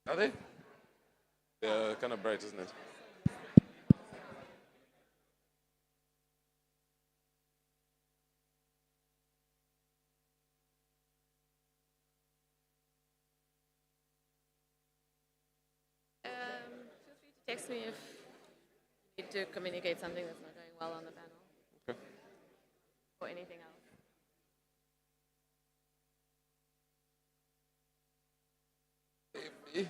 Are they? They're kind of bright, isn't it? Feel free to text me if you need to communicate something that's not going well on the panel. Okay. Or anything else. Yeah.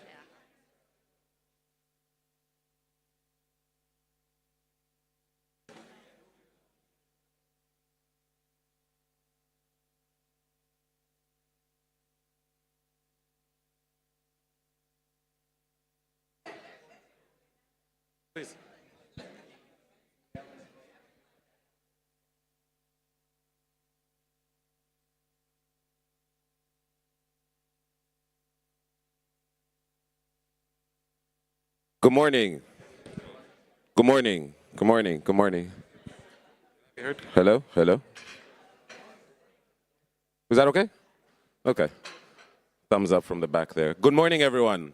Please. Good morning. Good morning. Good morning. Good morning. Hello? Hello? Is that okay? Okay. Thumbs up from the back there. Good morning, everyone.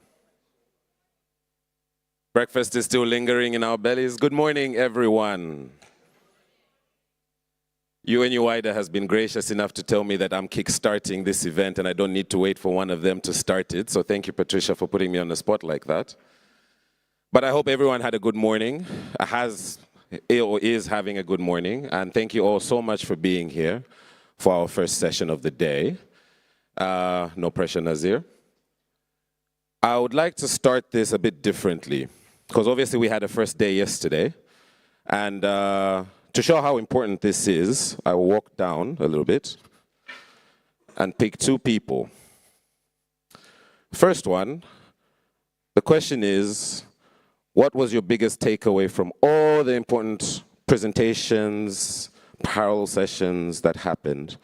Breakfast is still lingering in our bellies. Good morning, everyone. UNU-WIDER has been gracious enough to tell me that I'm kickstarting this event and I don't need to wait for one of them to start it. So thank you, Patricia, for putting me on the spot like that. But I hope everyone had a good morning, has or is having a good morning. And thank you all so much for being here for our first session of the day. No pressure, Nazir. I would like to start this a bit differently, because obviously we had a first day yesterday. And to show how important this is, I will walk down a little bit and pick two people. First one, the question is, what was your biggest takeaway from all the important presentations, parallel sessions that happened?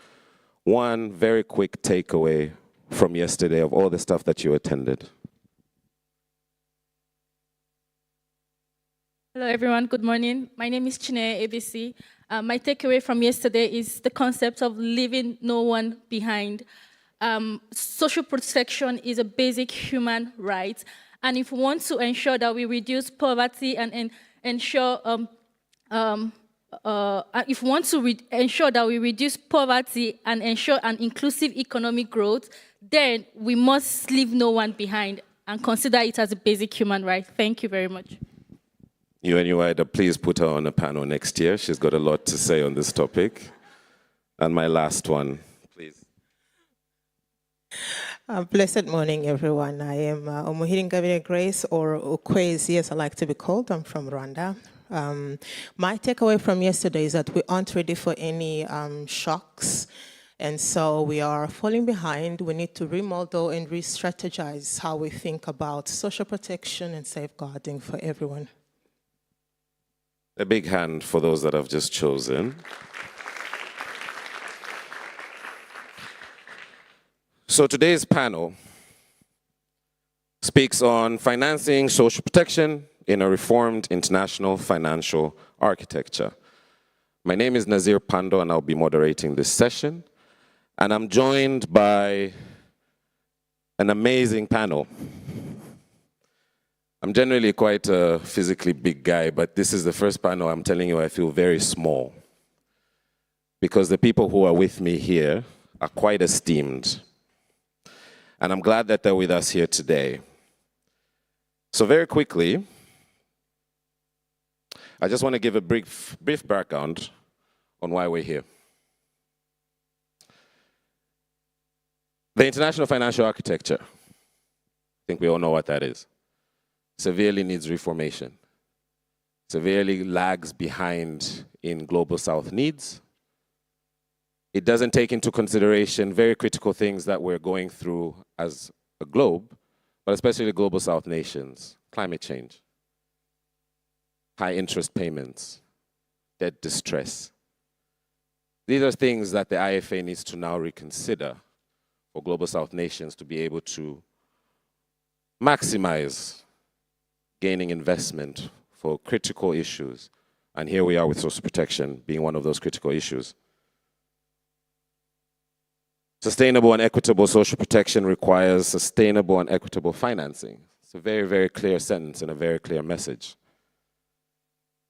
One very quick takeaway from yesterday of all the stuff that you attended. Hello, everyone. Good morning. My name is Chine ABC. My takeaway from yesterday is the concept of leaving no one behind. Social protection is a basic human right. And if we want to ensure that we reduce poverty and ensure, if we want to ensure that we reduce poverty and ensure an inclusive economic growth, then we must leave no one behind and consider it as a basic human right. Thank you very much. UNU-WIDER, please put her on a panel next year. She's got a lot to say on this topic. And my last one, please. Blessed morning, everyone. I am Omuhiri Ngabire Grace, or Ukwezi, as I like to be called. I'm from Rwanda. My takeaway from yesterday is that we aren't ready for any shocks. And so we are falling behind. We need to remodel and re-strategize how we think about social protection and safeguarding for everyone. A big hand for those that have just chosen. So today's panel speaks on financing social protection in a reformed international financial architecture. My name is Nazir Pando and I'll be moderating this session. And I'm joined by an amazing panel. I'm generally quite a physically big guy, but this is the first panel I'm telling you I feel very small. Because the people who are with me here are quite esteemed. And I'm glad that they're with us here today. So very quickly, I just want to give a brief background on why we're here. The international financial architecture, I think we all know what that is, severely needs reformation, severely lags behind in global South needs. It doesn't take into consideration very critical things that we're going through as a globe, but especially global South nations, climate change, high interest payments, debt distress. These are things that the IFA needs to now reconsider for global South nations to be able to maximize gaining investment for critical issues. And here we are with social protection being one of those critical issues. Sustainable and equitable social protection requires sustainable and equitable financing. It's a very, very clear sentence and a very clear message.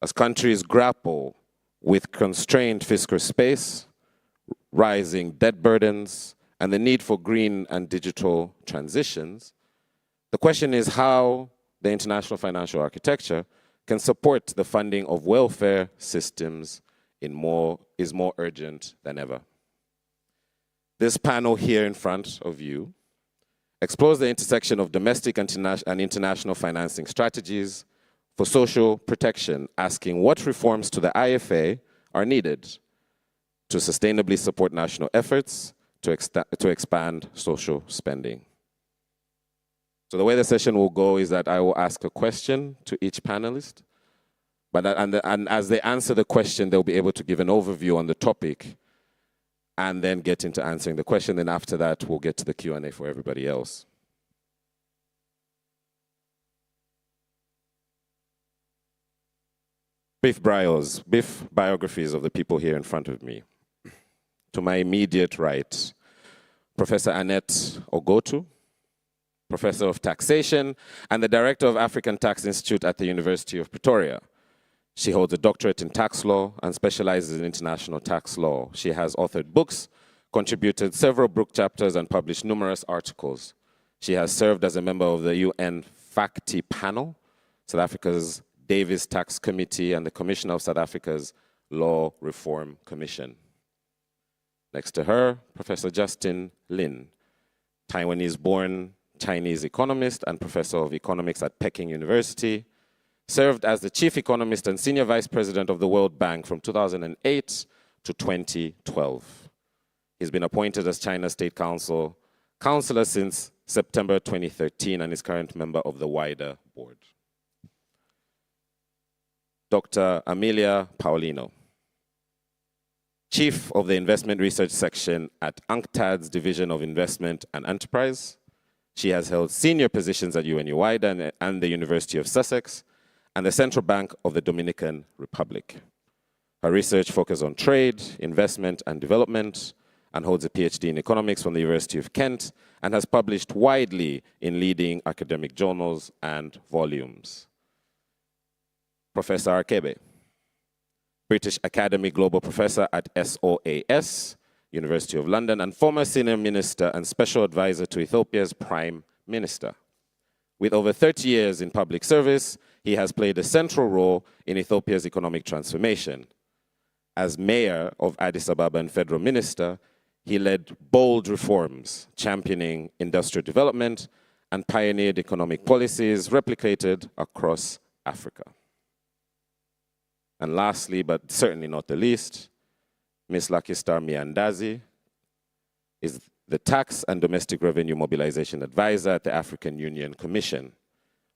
As countries grapple with constrained fiscal space, rising debt burdens, and the need for green and digital transitions, the question is how the international financial architecture can support the funding of welfare systems is more urgent than ever. This panel here in front of you explores the intersection of domestic and international financing strategies for social protection, asking what reforms to the IFA are needed to sustainably support national efforts to expand social spending. So the way the session will go is that I will ask a question to each panelist, and as they answer the question, they'll be able to give an overview on the topic and then get into answering the question. Then after that, we'll get to the Q&A for everybody else. Brief biographies of the people here in front of me. To my immediate right, Professor Annette Ogotu, Professor of Taxation and the Director of African Tax Institute at the University of Pretoria. She holds a doctorate in tax law and specializes in international tax law. She has authored books, contributed several book chapters, and published numerous articles. She has served as a member of the UN FACTI panel, South Africa's Davis Tax Committee, and the Commissioner of South Africa's Law Reform Commission. Next to her, Professor Justin Lin, Taiwanese-born Chinese economist and professor of economics at Peking University, served as the chief economist and senior vice president of the World Bank from 2008 to 2012. He's been appointed as China State Counselor since September 2013 and is current member of the WIDER board. Dr. Amelia Paulino, chief of the investment research section at UNCTAD's Division of Investment and Enterprise. She has held senior positions at UNU-WIDER and the University of Sussex and the Central Bank of the Dominican Republic. Her research focuses on trade, investment, and development, and holds a PhD in economics from the University of Kent, and has published widely in leading academic journals and volumes. Professor Arkebe, British Academy Global Professor at SOAS, University of London, and former senior minister and special advisor to Ethiopia's Prime Minister. With over 30 years in public service, he has played a central role in Ethiopia's economic transformation. As mayor of Addis Ababa and federal minister, he led bold reforms, championing industrial development and pioneered economic policies replicated across Africa. And lastly, but certainly not the least, Ms. Lucky Star Miandazi is the Tax and Domestic Revenue Mobilization Advisor at the African Union Commission.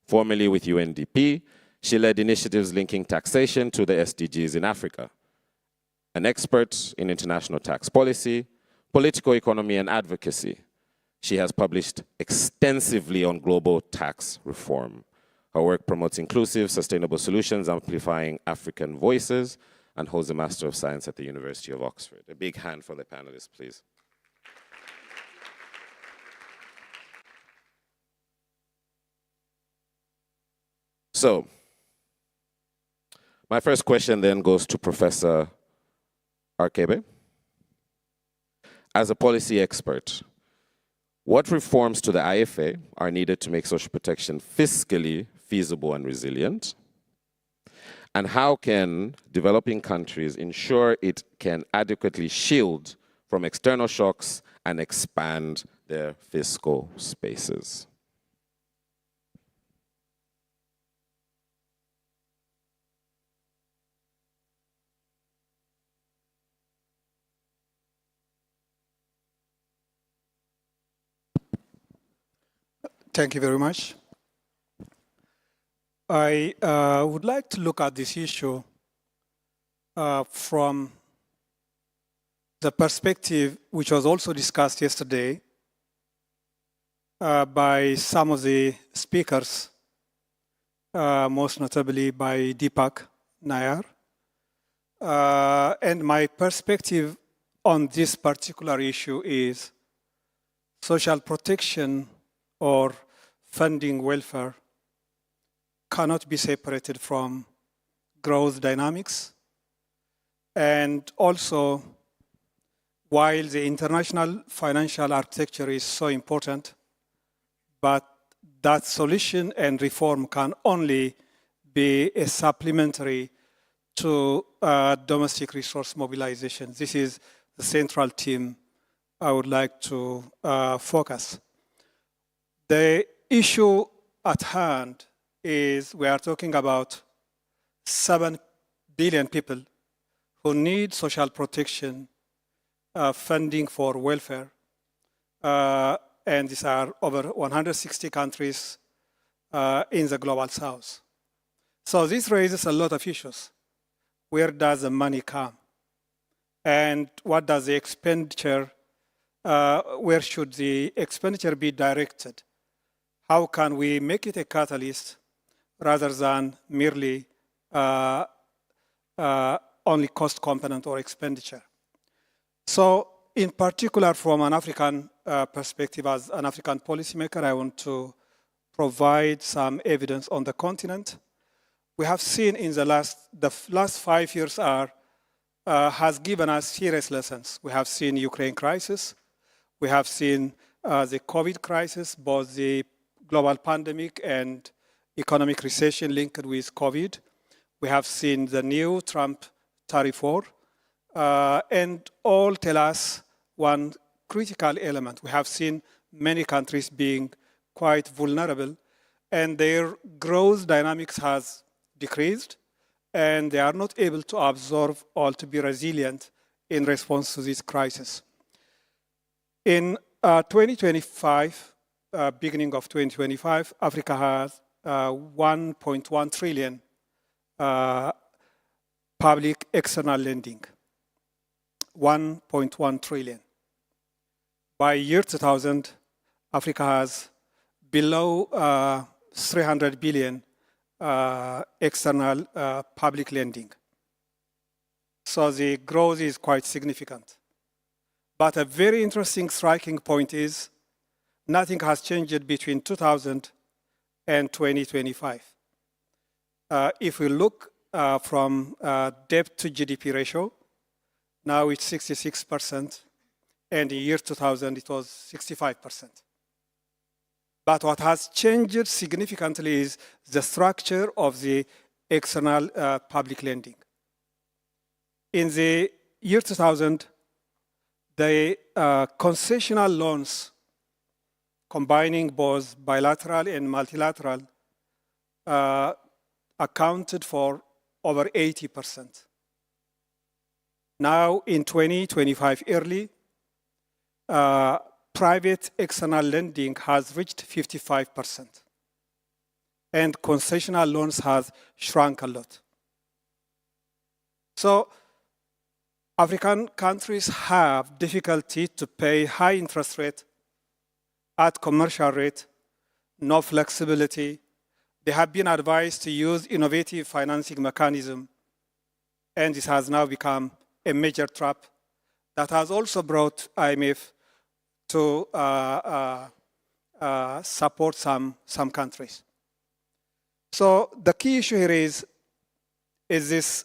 Formerly with UNDP, she led initiatives linking taxation to the SDGs in Africa. An expert in international tax policy, political economy, and advocacy, she has published extensively on global tax reform. Her work promotes inclusive, sustainable solutions, amplifying African voices, and holds a Master of Science at the University of Oxford. A big hand for the panelists, please. So, my first question then goes to Professor Arkebe. As a policy expert, what reforms to the IFA are needed to make social protection fiscally feasible and resilient? And how can developing countries ensure it can adequately shield from external shocks and expand their fiscal spaces? Thank you very much. I would like to look at this issue from the perspective which was also discussed yesterday by some of the speakers, most notably by Deepak Nair. And my perspective on this particular issue is social protection or funding welfare cannot be separated from growth dynamics. And also, while the international financial architecture is so important, but that solution and reform can only be a supplementary to domestic resource mobilization. This is the central theme I would like to focus. The issue at hand is we are talking about 7 billion people who need social protection, funding for welfare, and these are over 160 countries in the global south. So this raises a lot of issues. Where does the money come? And what does the expenditure, where should the expenditure be directed? How can we make it a catalyst rather than merely only cost component or expenditure? So in particular, from an African perspective, as an African policymaker, I want to provide some evidence on the continent. We have seen in the last 5 years has given us serious lessons. We have seen Ukraine crisis. We have seen the COVID crisis, both the global pandemic and economic recession linked with COVID. We have seen the new Trump tariff war, and all tell us one critical element. We have seen many countries being quite vulnerable, and their growth dynamics has decreased, and they are not able to absorb or to be resilient in response to this crisis. In 2025, beginning of 2025, Africa has 1.1 trillion public external lending. 1.1 trillion. By year 2000, Africa has below 300 billion external public lending. So the growth is quite significant. But a very interesting striking point is nothing has changed between 2000 and 2025. If we look from debt to GDP ratio, now it's 66%, and in year 2000 it was 65%. But what has changed significantly is the structure of the external public lending. In the year 2000, the concessional loans, combining both bilateral and multilateral, accounted for over 80%. Now in 2025 early, private external lending has reached 55%. And concessional loans has shrunk a lot. So African countries have difficulty to pay high interest rate at commercial rate, no flexibility. They have been advised to use innovative financing mechanism, and this has now become a major trap that has also brought IMF to support some countries. So the key issue here is this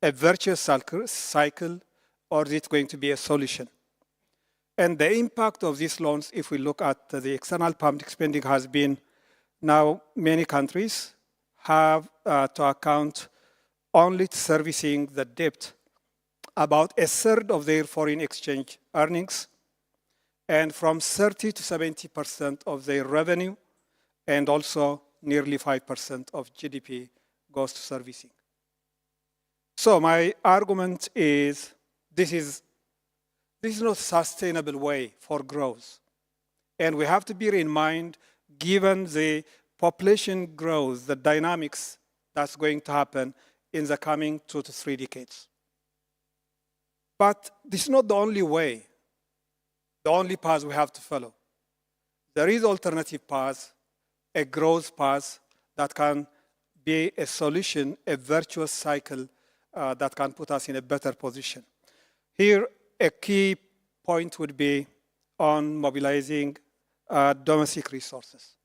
a virtuous cycle, or is it going to be a solution? And the impact of these loans, if we look at the external public spending, has been now many countries have to account only to servicing the debt about a third of their foreign exchange earnings, and from 30 to 70% of their revenue, and also nearly 5% of GDP goes to servicing. So my argument is this is not a sustainable way for growth. And we have to bear in mind, given the population growth, the dynamics that's going to happen in the coming 2 to 3 decades. But this is not the only way, the only path we have to follow. There is alternative path, a growth path that can be a solution, a virtuous cycle that can put us in a better position. Here, a key point would be on mobilizing domestic resources.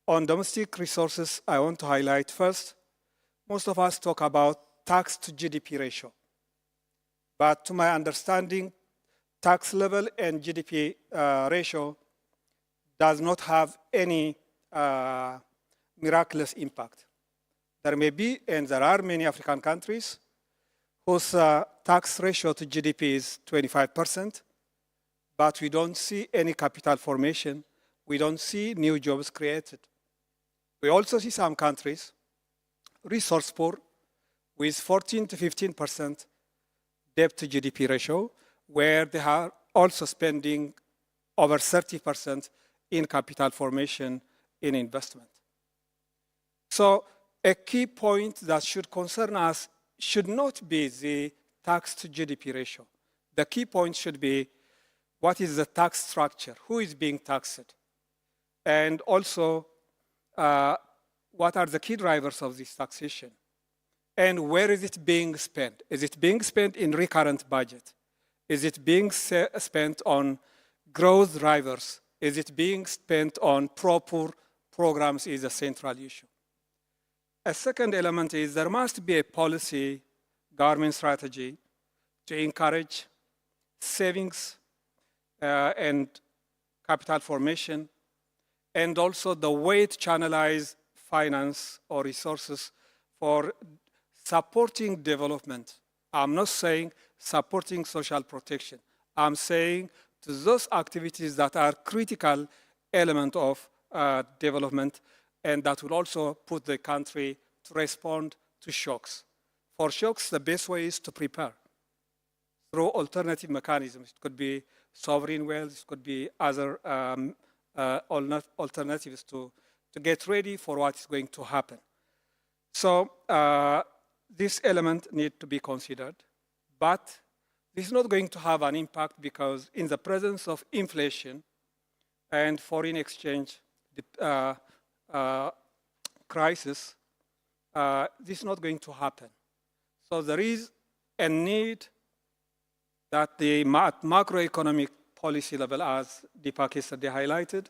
On domestic resources, I want to highlight first, most of us talk about tax to GDP ratio. But to my understanding, tax level and GDP ratio does not have any miraculous impact. There may be, and there are many African countries whose tax ratio to GDP is 25%, but we don't see any capital formation. We don't see new jobs created. We also see some countries, resource poor, with 14 to 15% debt to GDP ratio, where they are also spending over 30% in capital formation in investment. So a key point that should concern us should not be the tax to GDP ratio. The key point should be what is the tax structure, who is being taxed, and also what are the key drivers of this taxation, and where is it being spent? Is it being spent in recurrent budget? Is it being spent on growth drivers? Is it being spent on proper programs is a central issue. A second element is there must be a policy, government strategy to encourage savings and capital formation, and also the way to channelize finance or resources for supporting development. I'm not saying supporting social protection. I'm saying to those activities that are critical element of development, and that will also put the country to respond to shocks. For shocks, the best way is to prepare through alternative mechanisms. It could be sovereign wealth, it could be other alternatives to get ready for what is going to happen. So this element needs to be considered, but this is not going to have an impact because in the presence of inflation and foreign exchange crisis, this is not going to happen. So there is a need that the macroeconomic policy level, as Deepak yesterday highlighted,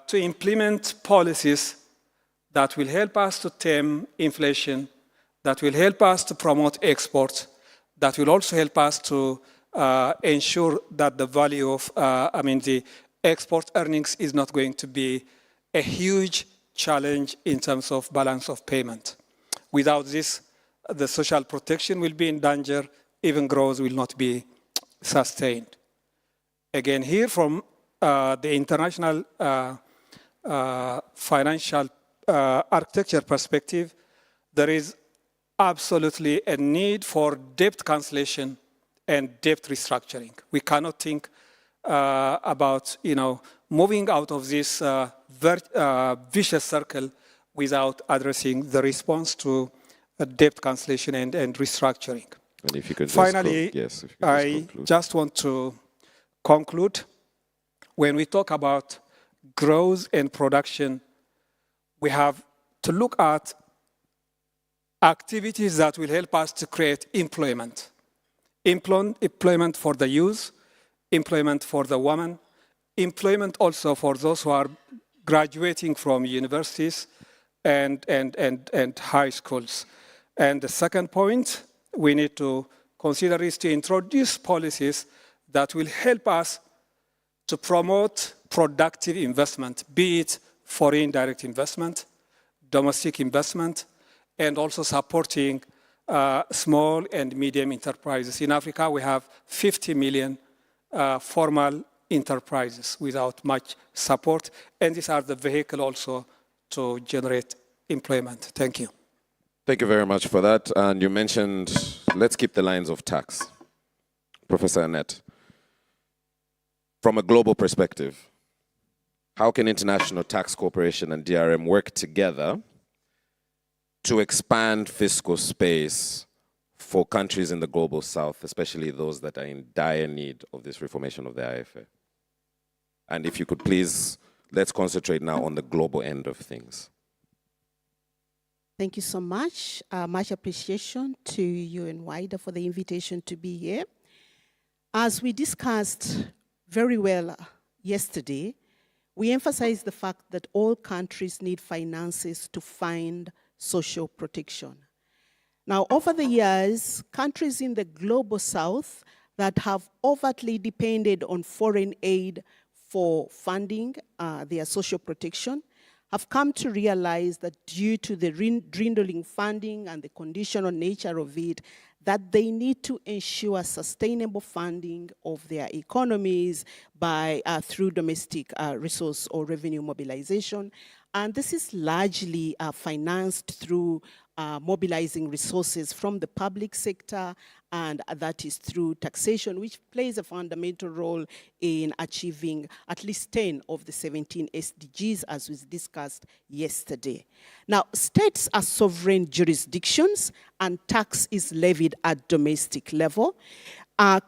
to implement policies that will help us to tame inflation, that will help us to promote exports, that will also help us to ensure that the value of, the export earnings is not going to be a huge challenge in terms of balance of payment. Without this, the social protection will be in danger, even growth will not be sustained. Again, here from the international financial architecture perspective, there is absolutely a need for debt cancellation and debt restructuring. We cannot think about moving out of this vicious circle without addressing the response to debt cancellation and restructuring. And if you could finally, I just want to conclude. When we talk about growth and production, we have to look at activities that will help us to create employment. Employment for the youth, employment for the women, employment also for those who are graduating from universities and high schools. And the second point we need to consider is to introduce policies that will help us to promote productive investment, be it foreign direct investment, domestic investment, and also supporting small and medium enterprises. In Africa, we have 50 million formal enterprises without much support, and these are the vehicle also to generate employment. Thank you. Thank you very much for that. And you mentioned, let's keep the lines of tax. Professor Annette, from a global perspective, how can International Tax Corporation and DRM work together to expand fiscal space for countries in the global south, especially those that are in dire need of this reformation of the IFA? And if you could please, let's concentrate now on the global end of things. Thank you so much. Much appreciation to UNU-WIDER for the invitation to be here. As we discussed very well yesterday, we emphasize the fact that all countries need finances to fund social protection. Now, over the years, countries in the global south that have overtly depended on foreign aid for funding their social protection have come to realize that due to the dwindling funding and the conditional nature of it, that they need to ensure sustainable funding of their economies through domestic resource or revenue mobilization. And this is largely financed through mobilizing resources from the public sector, and that is through taxation, which plays a fundamental role in achieving at least 10 of the 17 SDGs, as was discussed yesterday. Now, states are sovereign jurisdictions, and tax is levied at domestic level.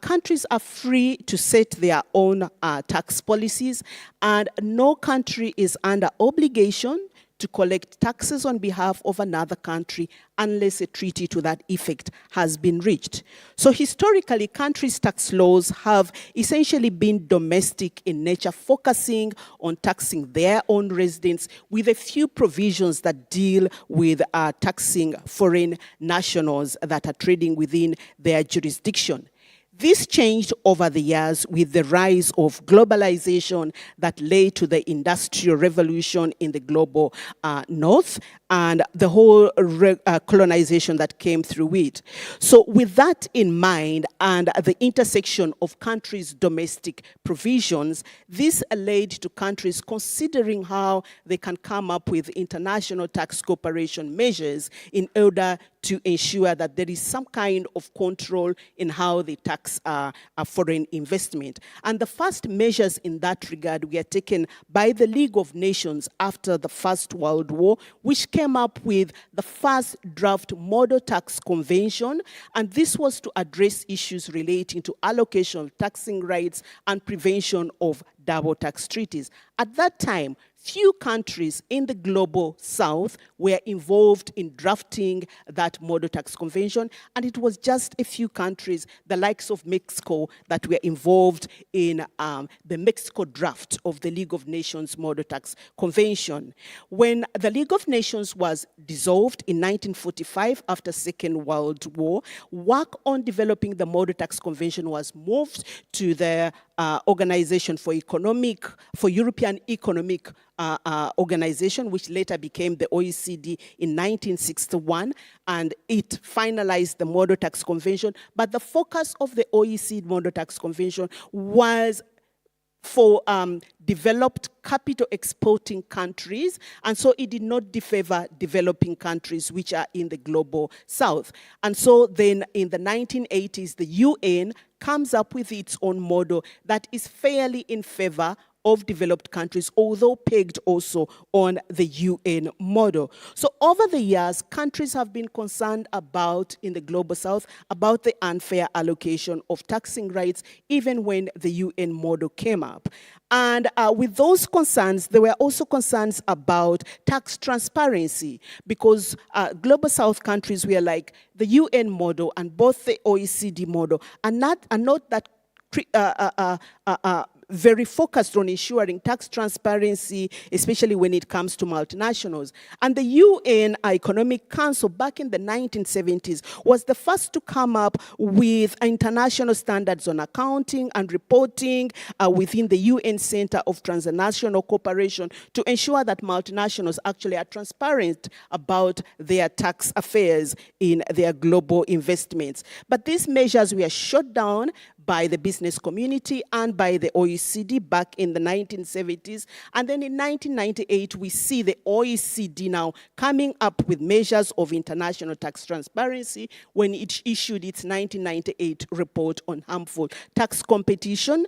Countries are free to set their own tax policies, and no country is under obligation to collect taxes on behalf of another country unless a treaty to that effect has been reached. So historically, countries' tax laws have essentially been domestic in nature, focusing on taxing their own residents, with a few provisions that deal with taxing foreign nationals that are trading within their jurisdiction. This changed over the years with the rise of globalization that led to the Industrial Revolution in the global north, and the whole colonization that came through it. So with that in mind, and the intersection of countries' domestic provisions, this led to countries considering how they can come up with international tax cooperation measures in order to ensure that there is some kind of control in how they tax foreign investment. And the first measures in that regard were taken by the League of Nations after the First World War, which came up with the first draft model tax convention, and this was to address issues relating to allocation of taxing rights and prevention of double tax treaties. At that time, few countries in the global south were involved in drafting that model tax convention, and it was just a few countries, the likes of Mexico, that were involved in the Mexico draft of the League of Nations model tax convention. When the League of Nations was dissolved in 1945 after Second World War, work on developing the model tax convention was moved to the Organization for European Economic Organization, which later became the OECD in 1961, and it finalized the model tax convention. But the focus of the OECD model tax convention was for developed capital exporting countries, and so it did not defavor developing countries which are in the global south. And so then in the 1980s, the UN comes up with its own model that is fairly in favor of developed countries, although pegged also on the UN model. So over the years, countries have been concerned about, in the global south, about the unfair allocation of taxing rights, even when the UN model came up. And with those concerns, there were also concerns about tax transparency, because global south countries were like, the UN model and both the OECD model are not that very focused on ensuring tax transparency, especially when it comes to multinationals. And the UN Economic Council back in the 1970s was the first to come up with international standards on accounting and reporting within the UN Center of Transnational Cooperation to ensure that multinationals actually are transparent about their tax affairs in their global investments. But these measures were shut down by the business community and by the OECD back in the 1970s. And then in 1998, we see the OECD now coming up with measures of international tax transparency when it issued its 1998 report on harmful tax competition,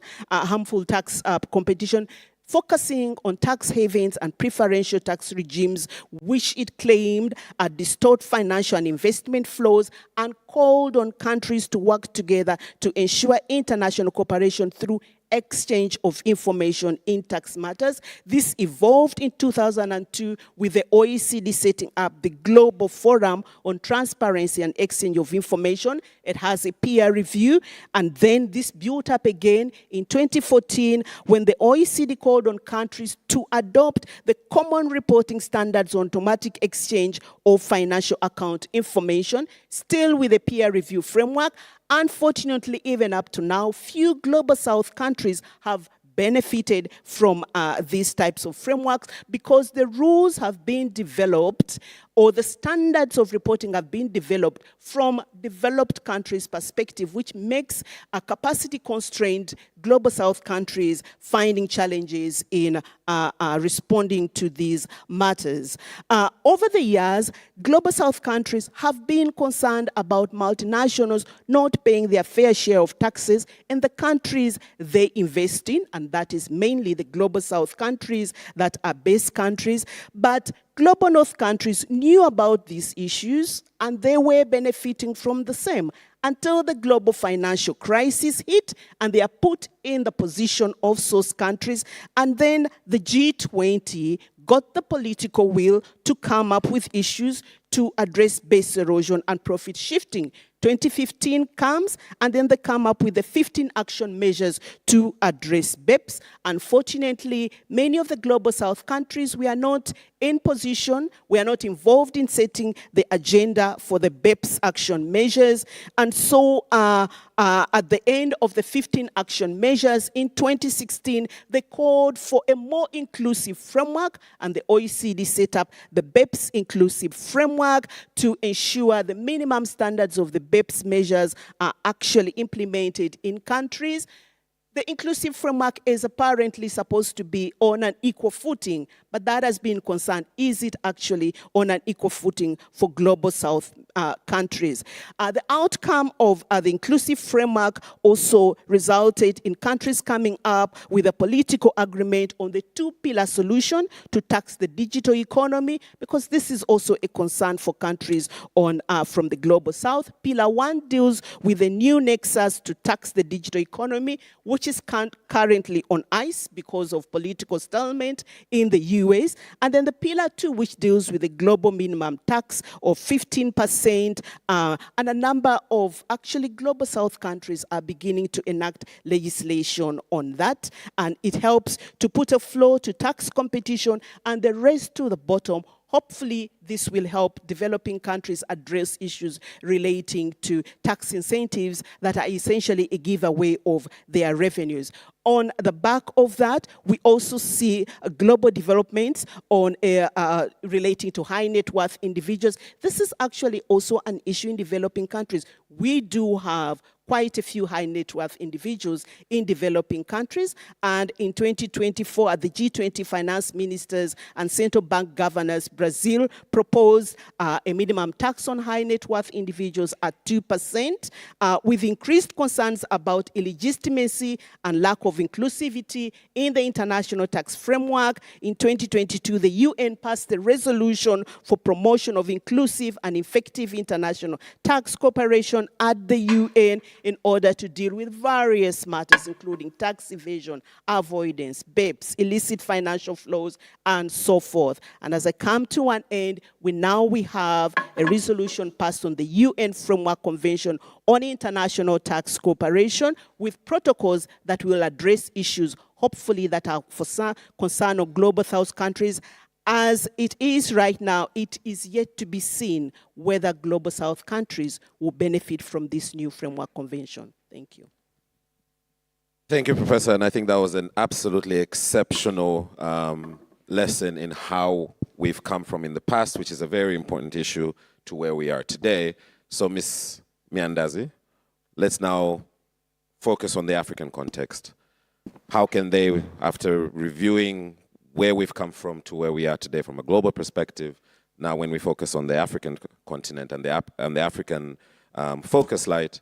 focusing on tax havens and preferential tax regimes, which it claimed distort financial and investment flows, and called on countries to work together to ensure international cooperation through exchange of information in tax matters. This evolved in 2002 with the OECD setting up the Global Forum on Transparency and Exchange of Information. It has a peer review, and then this built up again in 2014 when the OECD called on countries to adopt the common reporting standards on automatic exchange of financial account information, still with a peer review framework. Unfortunately, even up to now, few Global South countries have benefited from these types of frameworks because the rules have been developed or the standards of reporting have been developed from developed countries' perspective, which makes a capacity-constrained Global South countries finding challenges in responding to these matters. Over the years, Global South countries have been concerned about multinationals not paying their fair share of taxes in the countries they invest in, and that is mainly the Global South countries that are base countries. But Global North countries knew about these issues and they were benefiting from the same until the global financial crisis hit and they are put in the position of source countries. And then the G20 got the political will to come up with issues to address base erosion and profit shifting. 2015 comes, and then they come up with the 15 action measures to address BEPS. Unfortunately, many of the Global South countries, we are not in position, we are not involved in setting the agenda for the BEPS action measures. And so at the end of the 15 action measures in 2016, they called for a more inclusive framework, and the OECD set up the BEPS inclusive framework to ensure the minimum standards of the BEPS measures are actually implemented in countries. The inclusive framework is apparently supposed to be on an equal footing, but that has been concerned. Is it actually on an equal footing for Global South countries? The outcome of the inclusive framework also resulted in countries coming up with a political agreement on the two-pillar solution to tax the digital economy, because this is also a concern for countries from the Global South. Pillar 1 deals with a new nexus to tax the digital economy, which is currently on ice because of political stalemate in the US. And then the Pillar 2, which deals with the global minimum tax of 15%, and a number of actually Global South countries are beginning to enact legislation on that. And it helps to put a floor to tax competition and the race to the bottom. Hopefully, this will help developing countries address issues relating to tax incentives that are essentially a giveaway of their revenues. On the back of that, we also see global developments on relating to high net worth individuals. This is actually also an issue in developing countries. We do have quite a few high net worth individuals in developing countries. And in 2024, at the G20 finance ministers and central bank governors, Brazil proposed a minimum tax on high net worth individuals at 2%, with increased concerns about illegitimacy and lack of inclusivity in the international tax framework. In 2022, the UN passed a resolution for promotion of inclusive and effective international tax cooperation at the UN in order to deal with various matters, including tax evasion, avoidance, BEPS, illicit financial flows, and so forth. And as I come to an end, we have a resolution passed on the UN Framework Convention on International Tax Cooperation with protocols that will address issues, hopefully, that are for concern of Global South countries. As it is right now, it is yet to be seen whether Global South countries will benefit from this new framework convention. Thank you. Thank you, Professor. And I think that was an absolutely exceptional lesson in how we've come from in the past, which is a very important issue, to where we are today. So, Ms. Miandazi, let's now focus on the African context. How can they, after reviewing where we've come from to where we are today from a global perspective, now when we focus on the African continent and the African focus light,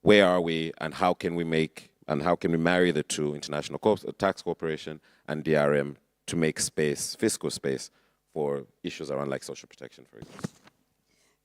where are we and how can we marry the two, international tax cooperation and DRM, to make space, fiscal space, for issues around like social protection, for example?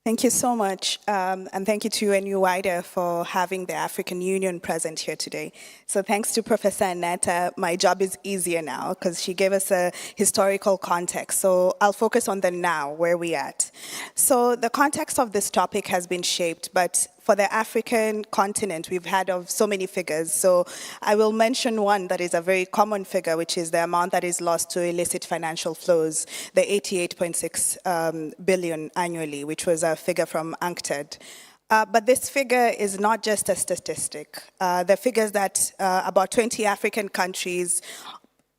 Thank you so much, and thank you to UNU-WIDER for having the African Union present here today. So thanks to Professor Aneta, my job is easier now because she gave us a historical context. So I'll focus on the now, where we're at. So the context of this topic has been shaped, but for the African continent, we've had of so many figures. So I will mention one that is a very common figure, which is the amount that is lost to illicit financial flows, the 88.6 billion annually, which was a figure from UNCTAD. But this figure is not just a statistic. The figures that about 20 African countries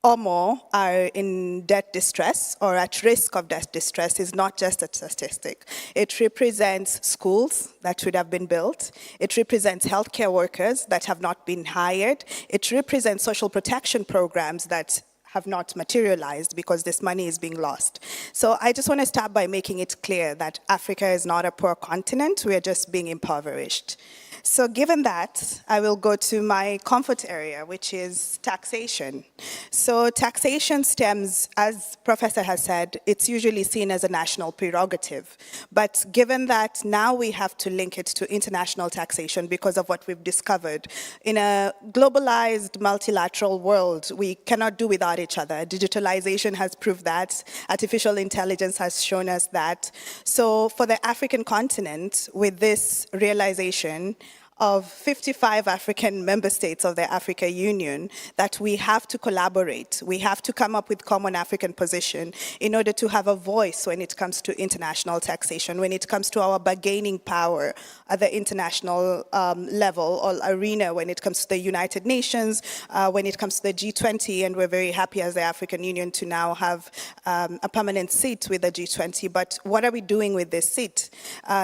or more are in debt distress or at risk of debt distress is not just a statistic. It represents schools that should have been built. It represents healthcare workers that have not been hired. It represents social protection programs that have not materialized because this money is being lost. So I just want to start by making it clear that Africa is not a poor continent. We are just being impoverished. So given that, I will go to my comfort area, which is taxation. So taxation stems, as Professor has said, it's usually seen as a national prerogative. But given that now we have to link it to international taxation because of what we've discovered, in a globalized multilateral world, we cannot do without each other. Digitalization has proved that. Artificial intelligence has shown us that. So for the African continent, with this realization, of 55 African member states of the Africa Union, that we have to collaborate. We have to come up with common African position in order to have a voice when it comes to international taxation, when it comes to our bargaining power at the international level or arena, when it comes to the United Nations, when it comes to the G20, and we're very happy as the African Union to now have a permanent seat with the G20. But what are we doing with this seat?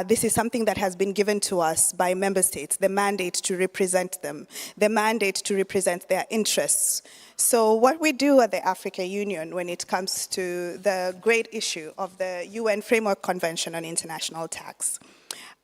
This is something that has been given to us by member states, the mandate to represent them, the mandate to represent their interests. So what we do at the Africa Union when it comes to the great issue of the UN Framework Convention on International Tax,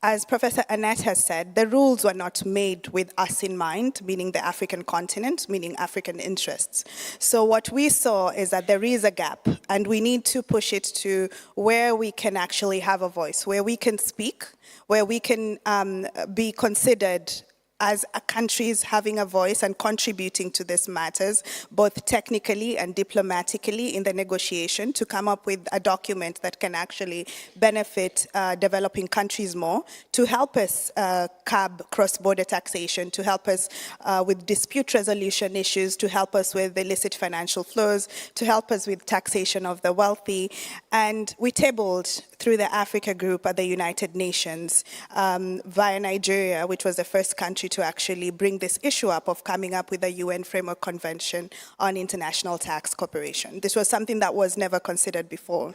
as Professor Annette has said, the rules were not made with us in mind, meaning the African continent, meaning African interests. So what we saw is that there is a gap, and we need to push it to where we can actually have a voice, where we can speak, where we can be considered as countries having a voice and contributing to these matters, both technically and diplomatically in the negotiation, to come up with a document that can actually benefit developing countries more, to help us curb cross-border taxation, to help us with dispute resolution issues, to help us with illicit financial flows, to help us with taxation of the wealthy. And we tabled through the Africa Group at the United Nations via Nigeria, which was the first country to actually bring this issue up of coming up with a UN Framework Convention on International Tax Cooperation. This was something that was never considered before.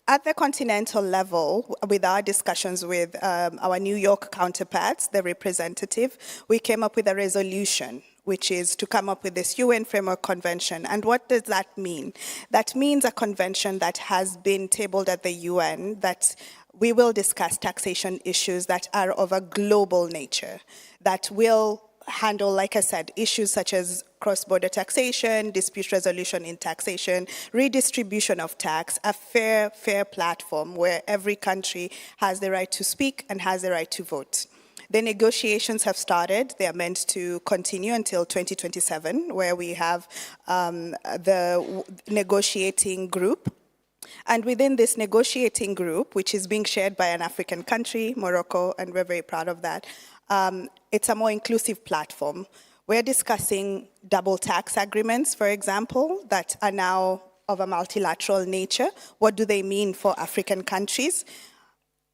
At the continental level, with our discussions with our New York counterparts, the representative, we came up with a resolution, which is to come up with this UN Framework Convention. And what does that mean? That means a convention that has been tabled at the UN, that we will discuss taxation issues that are of a global nature, that will handle, like I said, issues such as cross-border taxation, dispute resolution in taxation, redistribution of tax, a fair platform where every country has the right to speak and has the right to vote. The negotiations have started. They are meant to continue until 2027, where we have the negotiating group. And within this negotiating group, which is being shared by an African country, Morocco, and we're very proud of that, it's a more inclusive platform. We're discussing double tax agreements, for example, that are now of a multilateral nature. What do they mean for African countries?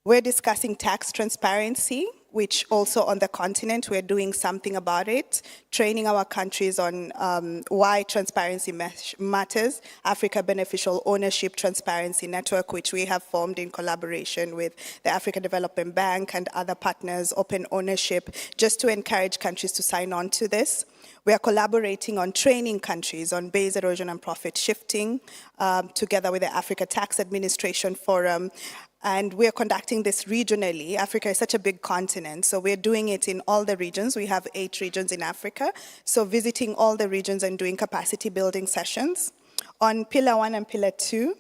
We're discussing tax transparency, which also on the continent, we're doing something about it, training our countries on why transparency matters, Africa Beneficial Ownership Transparency Network, which we have formed in collaboration with the African Development Bank and other partners, open ownership, just to encourage countries to sign on to this. We are collaborating on training countries on base erosion and profit shifting, together with the Africa Tax Administration Forum. And we're conducting this regionally. Africa is such a big continent, so we're doing it in all the regions. We have 8 regions in Africa, so visiting all the regions and doing capacity building sessions. On Pillar 1 and Pillar 2,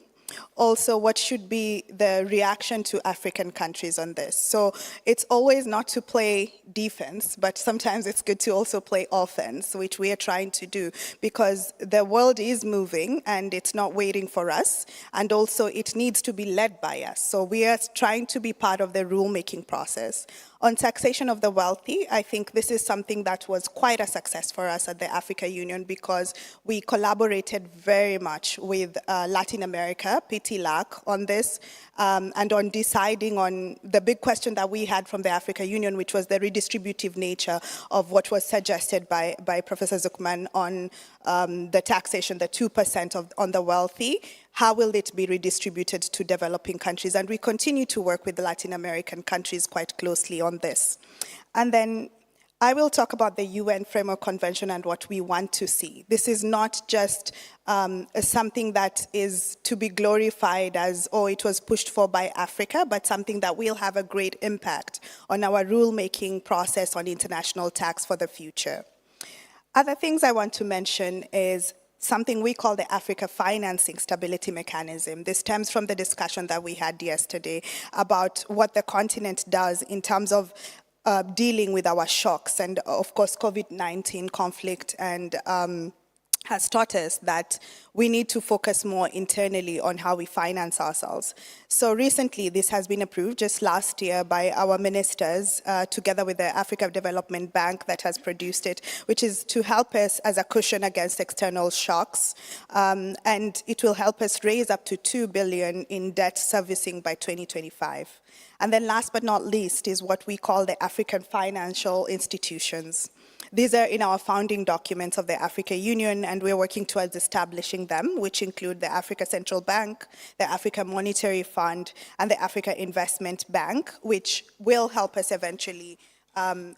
Also, what should be the reaction to African countries on this? So it's always not to play defense, but sometimes it's good to also play offense, which we are trying to do, because the world is moving and it's not waiting for us, and also it needs to be led by us. So we are trying to be part of the rulemaking process. On taxation of the wealthy, I think this is something that was quite a success for us at the Africa Union, because we collaborated very much with Latin America, PT-LAC, on this, and on deciding on the big question that we had from the Africa Union, which was the redistributive nature of what was suggested by Professor Zuckman on the taxation, the 2% on the wealthy. How will it be redistributed to developing countries? And we continue to work with the Latin American countries quite closely on this. And then I will talk about the UN Framework Convention and what we want to see. This is not just something that is to be glorified as, oh, it was pushed for by Africa, but something that will have a great impact on our rulemaking process on international tax for the future. Other things I want to mention is something we call the Africa Financing Stability Mechanism. This stems from the discussion that we had yesterday about what the continent does in terms of dealing with our shocks. And of course, COVID-19 conflict and has taught us that we need to focus more internally on how we finance ourselves. So recently, this has been approved just last year by our ministers, together with the Africa Development Bank that has produced it, which is to help us as a cushion against external shocks. And it will help us raise up to $2 billion in debt servicing by 2025. And then last but not least is what we call the African financial institutions. These are in our founding documents of the Africa Union, and we're working towards establishing them, which include the Africa Central Bank, the Africa Monetary Fund, and the Africa Investment Bank, which will help us eventually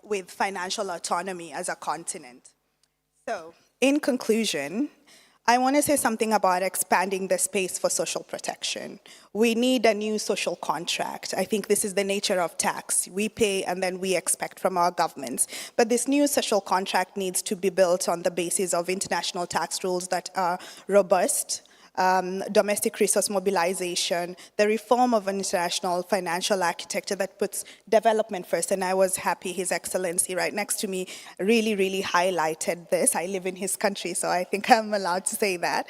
with financial autonomy as a continent. So, in conclusion, I want to say something about expanding the space for social protection. We need a new social contract. I think this is the nature of tax. We pay and then we expect from our governments. But this new social contract needs to be built on the basis of international tax rules that are robust, domestic resource mobilization, the reform of an international financial architecture that puts development first. And I was happy His Excellency right next to me really highlighted this. I live in his country, so I think I'm allowed to say that.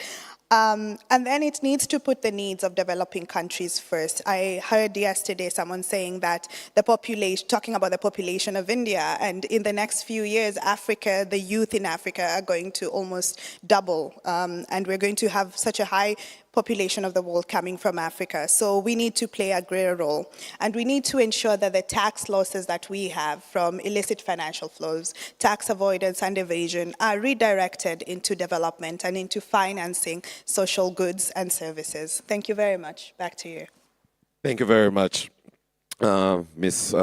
And then it needs to put the needs of developing countries first. I heard yesterday someone saying that the population, talking about the population of India, and in the next few years, Africa, the youth in Africa are going to almost double, and we're going to have such a high population of the world coming from Africa. So we need to play a greater role. And we need to ensure that the tax losses that we have from illicit financial flows, tax avoidance and evasion are redirected into development and into financing social goods and services. Thank you very much. Back to you. Thank you very much, Ms.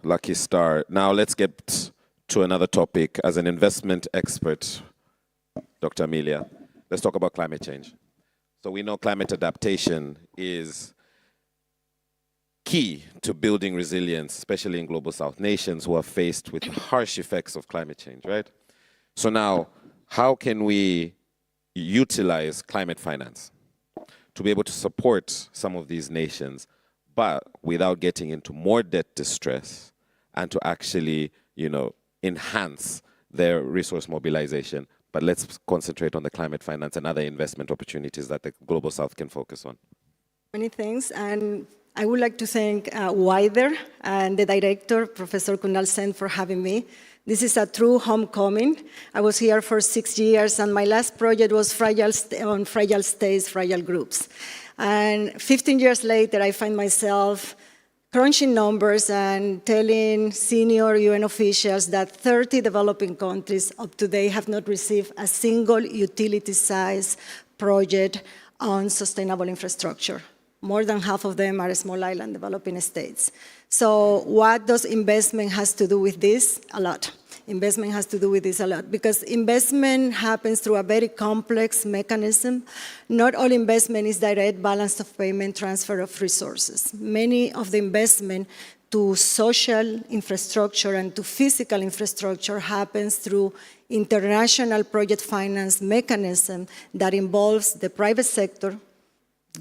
Lucky Star. Now let's get to another topic. As an investment expert, Dr. Amelia, let's talk about climate change. So we know climate adaptation is key to building resilience, especially in global south nations who are faced with harsh effects of climate change, right? So now, how can we utilize climate finance to be able to support some of these nations, but without getting into more debt distress and to actually, enhance their resource mobilization? But let's concentrate on the climate finance and other investment opportunities that the Global South can focus on. Many thanks, and I would like to thank WIDER and the director, Professor Kunal Sen, for having me. This is a true homecoming. I was here for 6 years, and my last project was on fragile states, fragile groups. And 15 years later, I find myself crunching numbers and telling senior UN officials that 30 developing countries up to date have not received a single utility-size project on sustainable infrastructure. More than half of them are small island developing states. So what does investment has to do with this? A lot. Investment has to do with this a lot, because investment happens through a very complex mechanism. Not all investment is direct balance of payment transfer of resources. Many of the investment to social infrastructure and to physical infrastructure happens through international project finance mechanism that involves the private sector,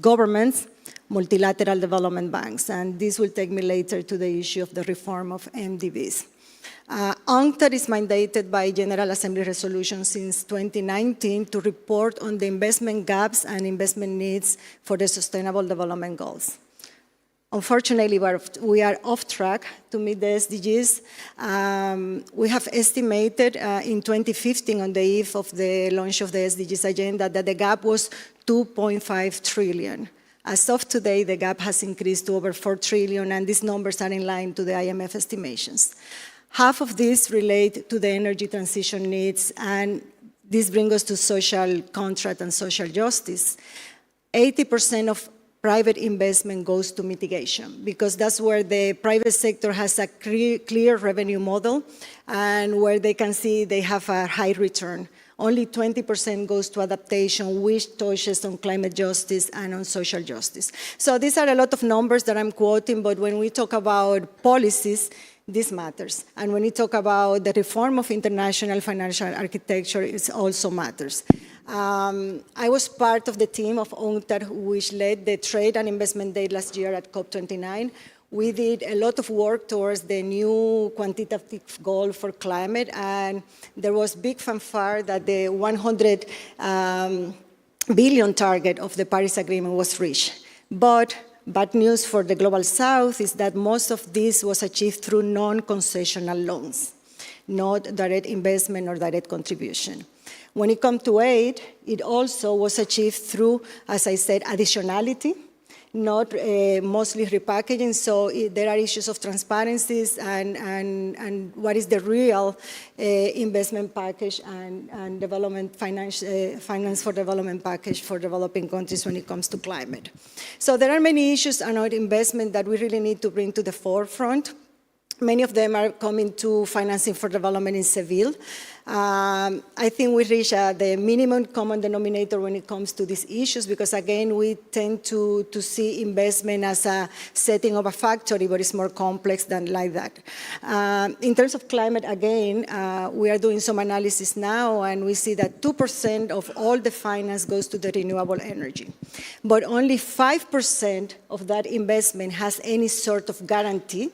governments, multilateral development banks. And this will take me later to the issue of the reform of MDBs. UNCTAD is mandated by General Assembly resolution since 2019 to report on the investment gaps and investment needs for the Sustainable Development Goals. Unfortunately, we are off track to meet the SDGs. We have estimated in 2015, on the eve of the launch of the SDGs agenda, that the gap was 2.5 trillion. As of today, the gap has increased to over 4 trillion, and these numbers are in line to the IMF estimations. Half of these relate to the energy transition needs, and this brings us to social contract and social justice. 80% of private investment goes to mitigation, because that's where the private sector has a clear revenue model and where they can see they have a high return. Only 20% goes to adaptation, which touches on climate justice and on social justice. So these are a lot of numbers that I'm quoting, but when we talk about policies, this matters. And when we talk about the reform of international financial architecture, it also matters. I was part of the team of UNCTAD, which led the Trade and Investment Day last year at COP29. We did a lot of work towards the new quantitative goal for climate, and there was big fanfare that the 100 billion target of the Paris Agreement was reached. But bad news for the Global South is that most of this was achieved through non-concessional loans, not direct investment or direct contribution. When it comes to aid, it also was achieved through, as I said, additionality, not mostly repackaging. So there are issues of transparencies and what is the real investment package and development finance for development package for developing countries when it comes to climate. So there are many issues around investment that we really need to bring to the forefront. Many of them are coming to financing for development in Seville. I think we reach the minimum common denominator when it comes to these issues, because again, we tend to see investment as a setting of a factory, but it's more complex than like that. In terms of climate, again, we are doing some analysis now, and we see that 2% of all the finance goes to the renewable energy. But only 5% of that investment has any sort of guarantee,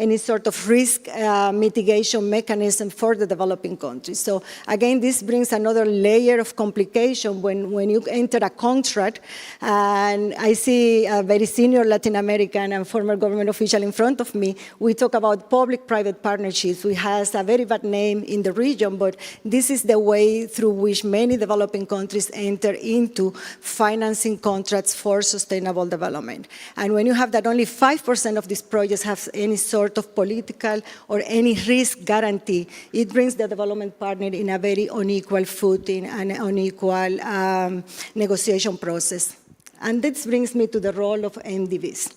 any sort of risk mitigation mechanism for the developing countries. So again, this brings another layer of complication when you enter a contract, and I see a very senior Latin American and former government official in front of me. We talk about public-private partnerships, which has a very bad name in the region, but this is the way through which many developing countries enter into financing contracts for sustainable development. And when you have that only 5% of these projects have any sort of political or any risk guarantee, it brings the development partner in a very unequal footing and unequal negotiation process. And this brings me to the role of MDBs,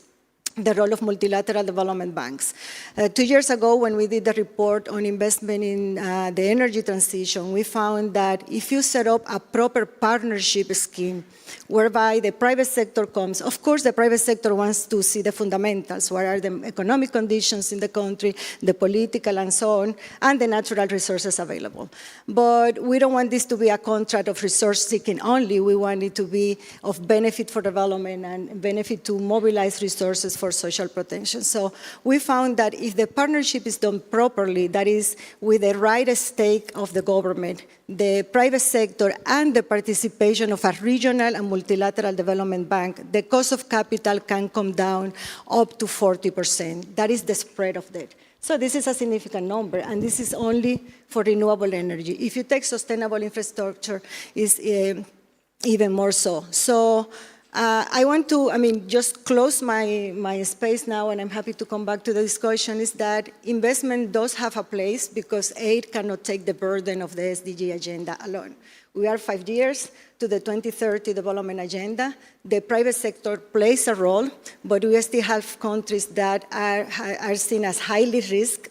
the role of multilateral development banks. 2 years ago, when we did the report on investment in the energy transition, we found that if you set up a proper partnership scheme whereby the private sector comes, of course the private sector wants to see the fundamentals, what are the economic conditions in the country, the political and so on, and the natural resources available. But we don't want this to be a contract of resource seeking only, we want it to be of benefit for development and benefit to mobilize resources for social protection. So we found that if the partnership is done properly, that is with the right stake of the government, the private sector, and the participation of a regional and multilateral development bank, the cost of capital can come down up to 40%. That is the spread of debt. So this is a significant number, and this is only for renewable energy. If you take sustainable infrastructure, it's even more so. So I want to, just close my space now, and I'm happy to come back to the discussion, is that investment does have a place because aid cannot take the burden of the SDG agenda alone. We are 5 years to the 2030 development agenda. The private sector plays a role, but we still have countries that are seen as highly risk.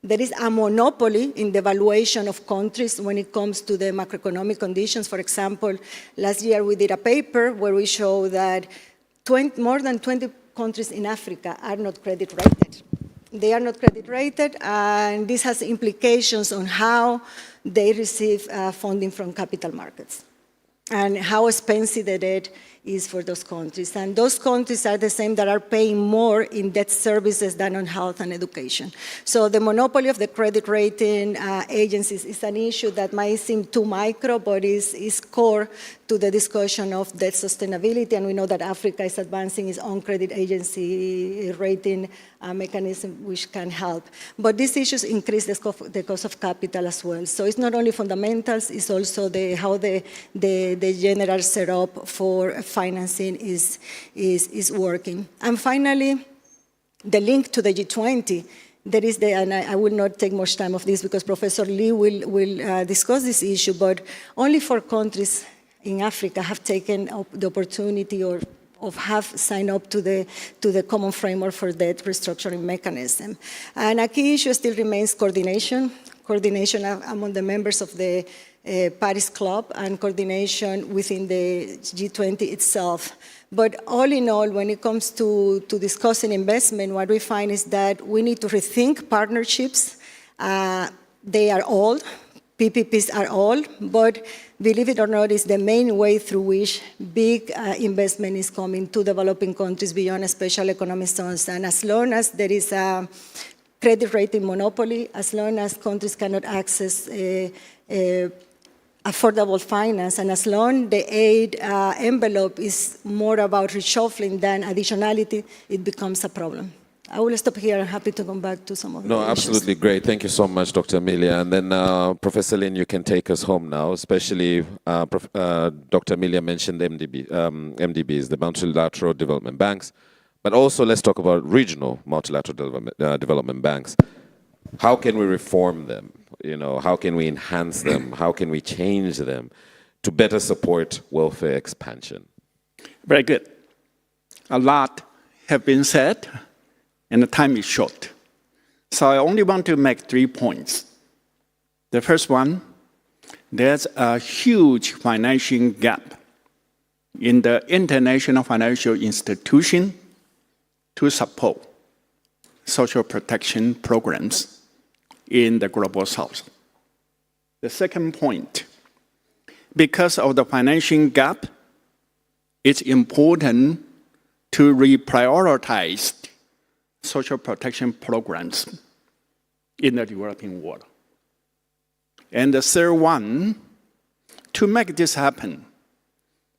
There is a monopoly in the valuation of countries when it comes to the macroeconomic conditions. For example, last year we did a paper where we show that more than 20 countries in Africa are not credit rated. They are not credit rated, and this has implications on how they receive funding from capital markets. and how expensive the debt is for those countries. And those countries are the same that are paying more in debt services than on health and education. So the monopoly of the credit rating agencies is an issue that might seem too micro, but is core to the discussion of debt sustainability. And we know that Africa is advancing its own credit agency rating mechanism, which can help. But these issues increase the cost of capital as well. So it's not only fundamentals, it's also how the general setup for financing is working. And finally, the link to the G20. There is and I will not take much time of this because Professor Lee will discuss this issue, but only 4 countries in Africa have taken up the opportunity or have signed up to the common framework for debt restructuring mechanism. And a key issue still remains coordination among the members of the Paris Club and coordination within the G20 itself. But all in all, when it comes to discussing investment, what we find is that we need to rethink partnerships. They are old. PPPs are old, but believe it or not, it's the main way through which big investment is coming to developing countries beyond special economic zones. And as long as there is a credit rating monopoly, as long as countries cannot access affordable finance, and as long as the aid envelope is more about reshuffling than additionality, it becomes a problem. I will stop here. I'm happy to come back to some of the issues. Absolutely great. Thank you so much, Dr. Amelia. And then Professor Lin, you can take us home now, especially Dr. Amelia mentioned MDBs, the multilateral development banks. But also let's talk about regional multilateral development banks. How can we reform them? How can we enhance them? How can we change them to better support welfare expansion? Very good. A lot have been said, and the time is short. So I only want to make 3 points. The first one, there's a huge financing gap in the international financial institution to support social protection programs in the global south. The second point, because of the financing gap, it's important to reprioritize social protection programs in the developing world. And the third one, to make this happen,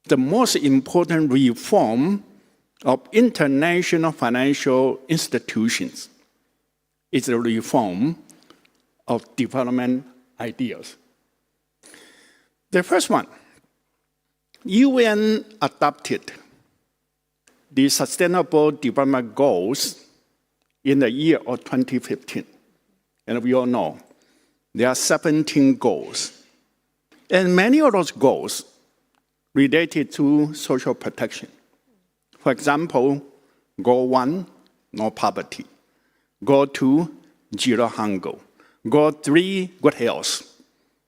the most important reform of international financial institutions is the reform of development ideas. The first one, UN adopted the Sustainable Development Goals in the year of 2015. And we all know there are 17 goals. And many of those goals related to social protection. For example, Goal 1, no poverty. Goal 2, zero hunger. Goal 3, good health.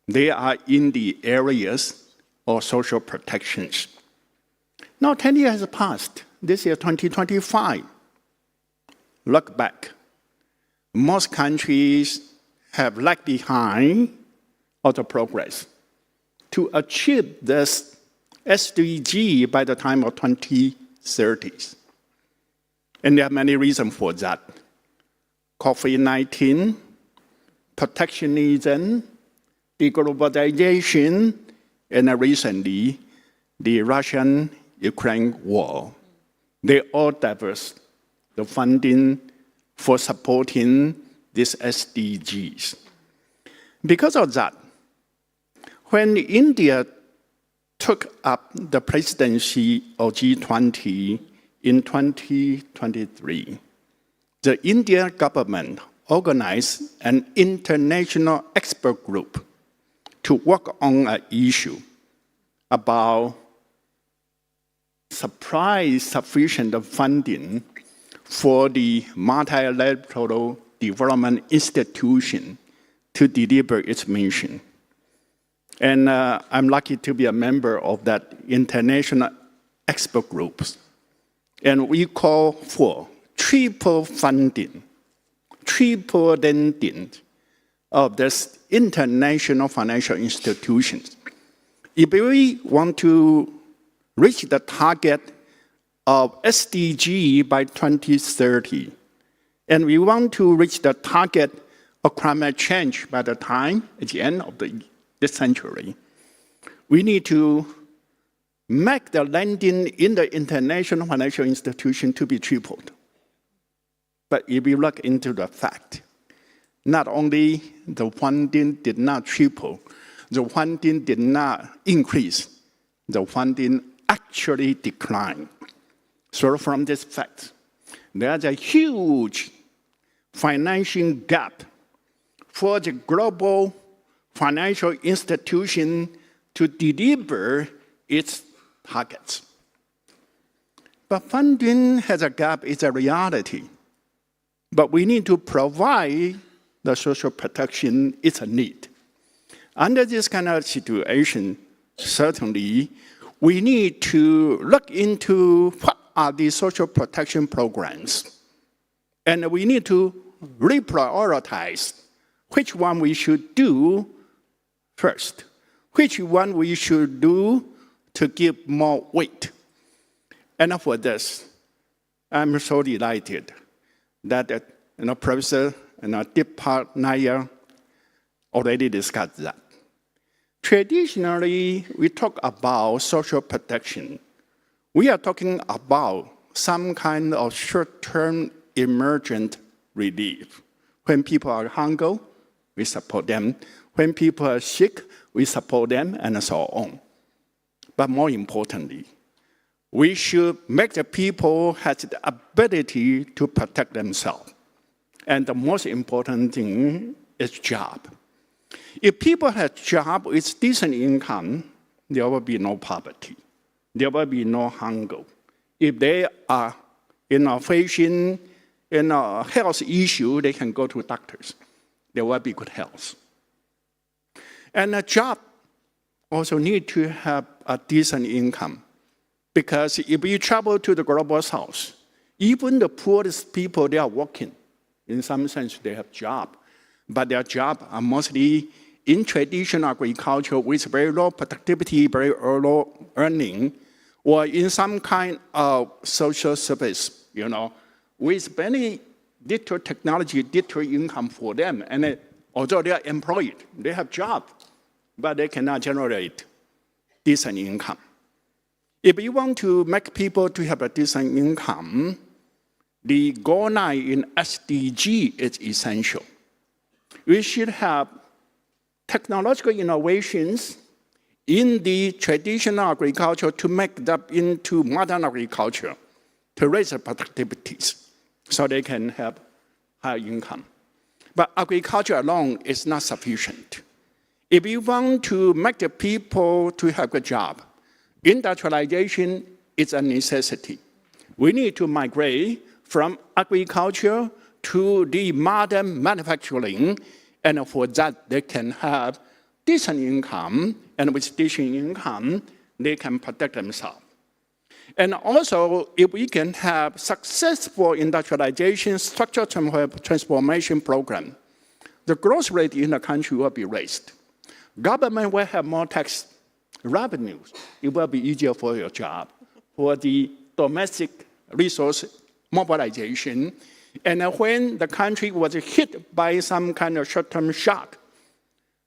They are in the areas of social protections. Now 10 years has passed. This year, 2025. Look back. Most countries have lagged behind of the progress to achieve this SDG by the time of 2030s. And there are many reasons for that. COVID-19, protectionism, deglobalization, and recently, the Russian-Ukraine war. They all diverse the funding for supporting these SDGs. Because of that, when India took up the presidency of G20 in 2023, the Indian government organized an international expert group to work on an issue about supply sufficient funding for the multilateral development institution to deliver its mission. And I'm lucky to be a member of that international expert group. And we call for triple funding, triple lending of this international financial institutions, If we want to reach the target of SDG by 2030, and we want to reach the target of climate change by the time at the end of this century, we need to make the lending in the international financial institution to be tripled. But if you look into the fact, not only the funding did not triple, the funding did not increase, the funding actually declined. So from this fact, there's a huge financing gap for the global financial institution to deliver its targets. But funding has a gap, it's a reality. But we need to provide the social protection, it's a need. Under this kind of situation, certainly, we need to look into what are the social protection programs. And we need to reprioritize which one we should do first, which one we should do to give more weight. And for this, I'm so delighted that Professor Deepak Nair already discussed that. Traditionally, we talk about social protection. We are talking about some kind of short-term emergent relief. When people are hungry, we support them. When people are sick, we support them, and so on. But more importantly, we should make the people have the ability to protect themselves. And the most important thing is job. If people have job with decent income, there will be no poverty. There will be no hunger. If they are facing a health issue, they can go to doctors. There will be good health. And a job also need to have a decent income. Because if you travel to the global south, even the poorest people, they are working. In some sense, they have job. But their jobs are mostly in traditional agriculture with very low productivity, very low earning, or in some kind of social service, with very little technology, little income for them. And although they are employed, they have job, but they cannot generate decent income. If you want to make people to have a decent income, the goal 9 in SDG is essential. We should have technological innovations in the traditional agriculture to make that into modern agriculture, to raise the productivities so they can have higher income. But agriculture alone is not sufficient. If you want to make the people to have a job, industrialization is a necessity. We need to migrate from agriculture to the modern manufacturing, and for that they can have decent income, and with decent income, they can protect themselves. And also, if we can have successful industrialization, structural transformation program, the growth rate in the country will be raised. Government will have more tax revenues. It will be easier for your job, for the domestic resource mobilization. And when the country was hit by some kind of short-term shock,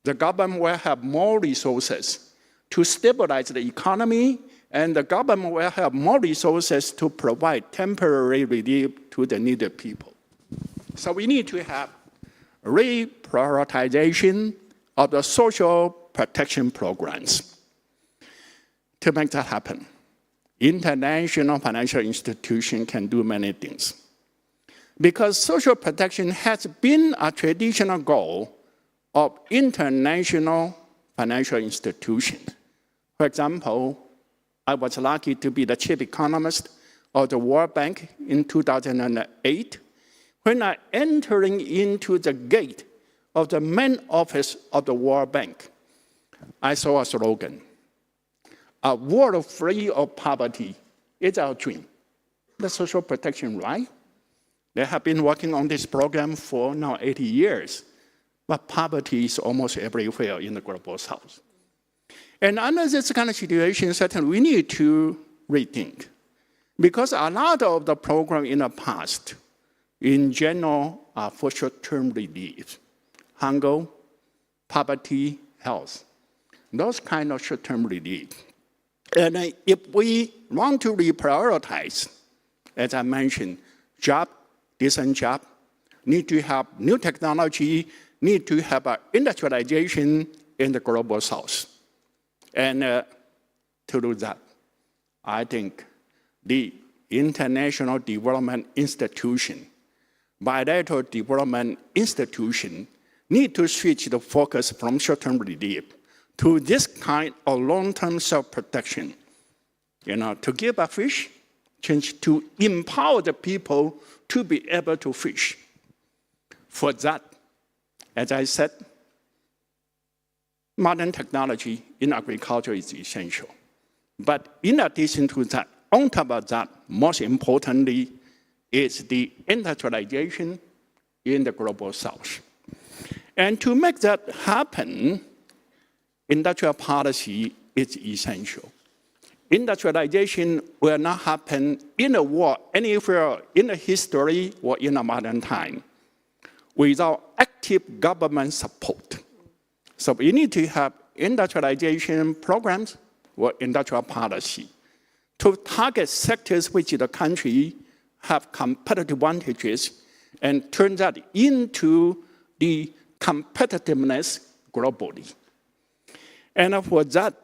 the government will have more resources to stabilize the economy, and the government will have more resources to provide temporary relief to the needed people. So we need to have reprioritization of the social protection programs. To make that happen, international financial institutions can do many things. Because social protection has been a traditional goal of international financial institutions. For example, I was lucky to be the chief economist of the World Bank in 2008. When I entering into the gate of the main office of the World Bank, I saw a slogan: a world free of poverty is our dream. The social protection, right? They have been working on this program for now 80 years, but poverty is almost everywhere in the global south. And under this kind of situation, certainly we need to rethink. Because a lot of the program in the past, in general, are for short-term relief. Hunger, poverty, health. Those kind of short-term relief. And if we want to reprioritize, as I mentioned, job, decent job, need to have new technology, need to have industrialization in the global south. And to do that, I think the international development institution, bilateral development institution, need to switch the focus from short-term relief to this kind of long-term self-protection. To give a fish, change to empower the people to be able to fish. For that, as I said, modern technology in agriculture is essential. But in addition to that, on top of that, most importantly, is the industrialization in the global south. And to make that happen, industrial policy is essential. Industrialization will not happen in the world anywhere in the history or in the modern time without active government support. So we need to have industrialization programs or industrial policy to target sectors which the country have competitive advantages and turn that into the competitiveness globally. And for that,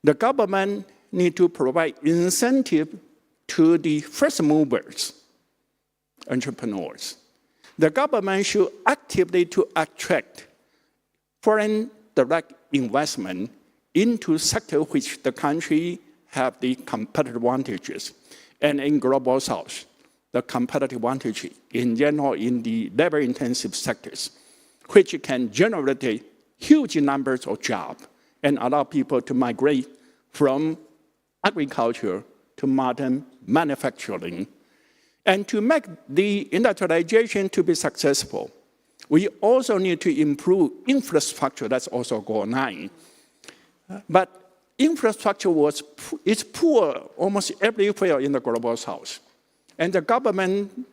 the government need to provide incentive to the first movers, entrepreneurs. The government should actively to attract foreign direct investment into sectors which the country have the competitive advantages. And in global south, the competitive advantage in general in the labor-intensive sectors, which can generate huge numbers of jobs and allow people to migrate from agriculture to modern manufacturing. And to make the industrialization to be successful, we also need to improve infrastructure. That's also goal 9. But infrastructure is poor almost everywhere in the global south. And the government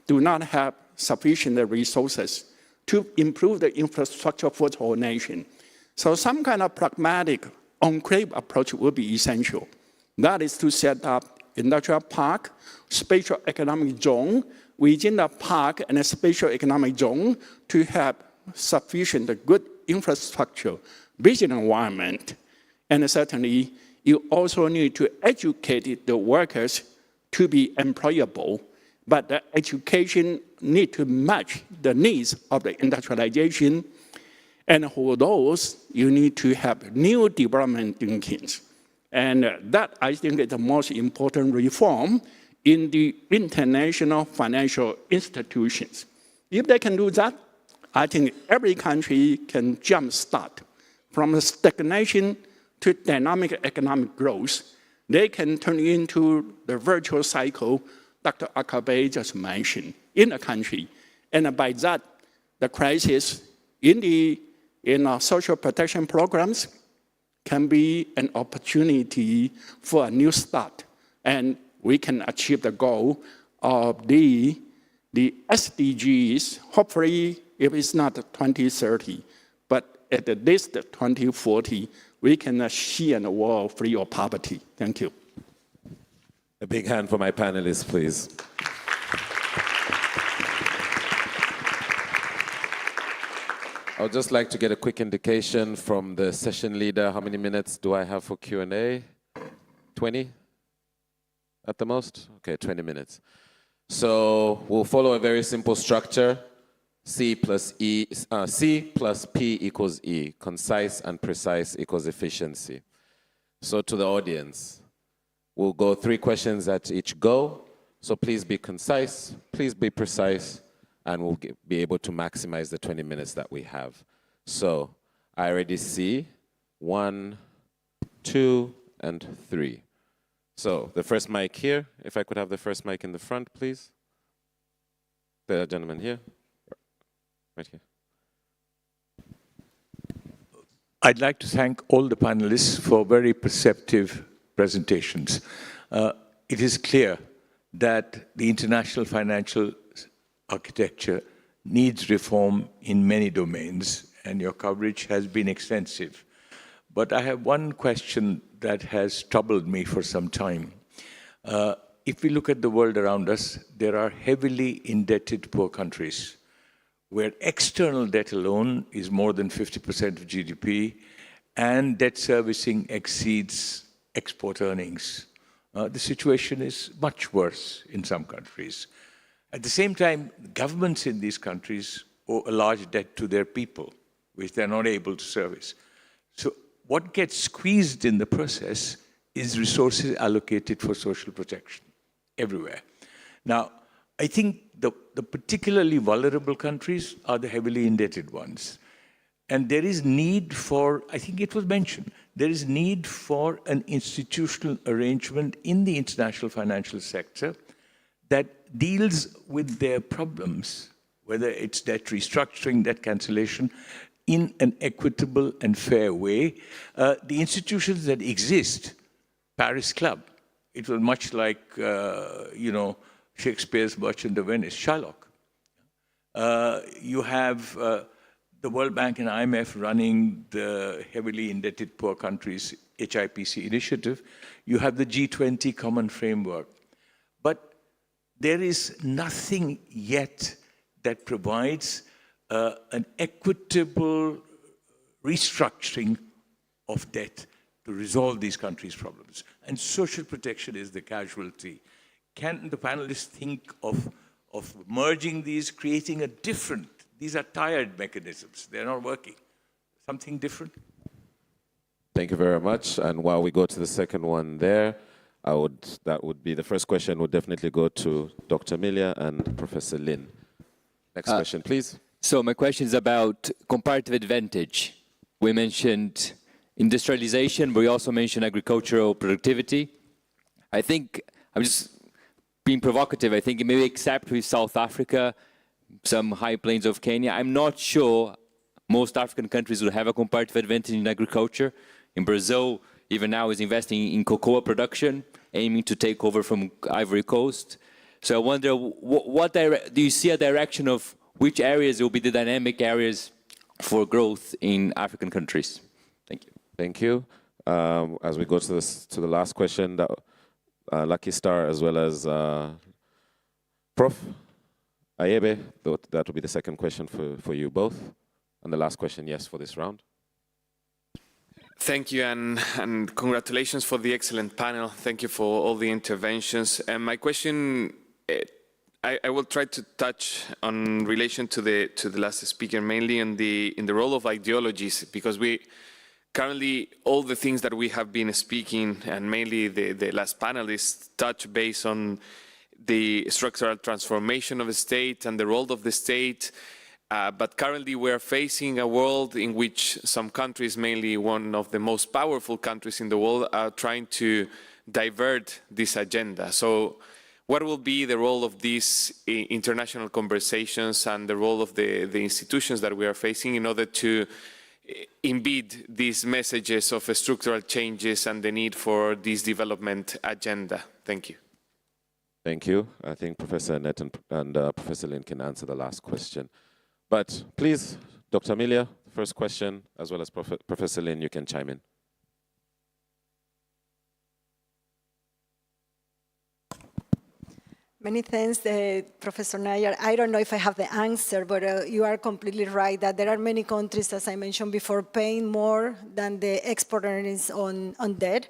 do not have sufficient resources to improve the infrastructure for the whole nation. So some kind of pragmatic enclave approach will be essential. That is to set up industrial park, special economic zone, within the park and a special economic zone to have sufficient good infrastructure, business environment. And certainly, you also need to educate the workers to be employable, but the education need to match the needs of the industrialization. And for those, you need to have new development thinking. And that, I think, is the most important reform in the international financial institutions. If they can do that, I think every country can jumpstart from stagnation to dynamic economic growth. They can turn into the virtual cycle Dr. Akabe just mentioned in a country. And by that, the crisis in social protection programs can be an opportunity for a new start. And we can achieve the goal of the SDGs, hopefully if it's not 2030, but at least 2040, we can see a world free of poverty. Thank you. A big hand for my panelists, please. I would just like to get a quick indication from the session leader. How many minutes do I have for Q&A? 20 at the most? Okay, 20 minutes. So we'll follow a very simple structure. C plus P equals E. Concise and precise equals efficiency. So to the audience, we'll go 3 questions at each go. So please be concise, please be precise, and we'll be able to maximize the 20 minutes that we have. So I already see 1, 2, and 3. So the first mic here, if I could have the first mic in the front, please. The gentleman here, right here. I'd like to thank all the panelists for very perceptive presentations. It is clear that the international financial architecture needs reform in many domains, and your coverage has been extensive. But I have one question that has troubled me for some time. If we look at the world around us, there are heavily indebted poor countries where external debt alone is more than 50% of GDP, and debt servicing exceeds export earnings. The situation is much worse in some countries. At the same time, governments in these countries owe a large debt to their people, which they're not able to service. So what gets squeezed in the process is resources allocated for social protection everywhere. Now, I think the particularly vulnerable countries are the heavily indebted ones. And there is need for, I think it was mentioned, there is need for an institutional arrangement in the international financial sector that deals with their problems, whether it's debt restructuring, debt cancellation, in an equitable and fair way. The institutions that exist, Paris Club, it was much like, Shakespeare's Merchant of Venice, Shylock. You have the World Bank and IMF running the heavily indebted poor countries HIPC initiative. You have the G20 common framework. But there is nothing yet that provides an equitable restructuring of debt to resolve these countries' problems. And social protection is the casualty. Can the panelists think of merging these, creating a different, these are tired mechanisms, they're not working, something different? Thank you very much. And while we go to the second one there, that would be, the first question would definitely go to Dr. Milia and Professor Lin. Next question, please. So my question is about comparative advantage. We mentioned industrialization, but we also mentioned agricultural productivity. I think, I'm just being provocative, I think maybe except with South Africa, some high plains of Kenya, I'm not sure most African countries will have a comparative advantage in agriculture. In Brazil, even now is investing in cocoa production, aiming to take over from Ivory Coast. So I wonder, do you see a direction of which areas will be the dynamic areas for growth in African countries? Thank you. Thank you. As we go to the last question, Lucky Star as well as Prof. Ayebe, that will be the second question for you both. And the last question, yes, for this round. Thank you, and congratulations for the excellent panel. Thank you for all the interventions. And my question, I will try to touch on relation to the last speaker, mainly in the role of ideologies, because we currently all the things that we have been speaking, and mainly the last panelists, touch base on the structural transformation of the state and the role of the state. But currently we are facing a world in which some countries, mainly one of the most powerful countries in the world, are trying to divert this agenda. So what will be the role of these international conversations and the role of the institutions that we are facing in order to embed these messages of structural changes and the need for this development agenda? Thank you. Thank you. I think Professor Annette and Professor Lin can answer the last question. But please, Dr. Milia, first question, as well as Professor Lin, you can chime in. Many thanks, Professor Nair. I don't know if I have the answer, but you are completely right that there are many countries, as I mentioned before, paying more than the export earnings on debt.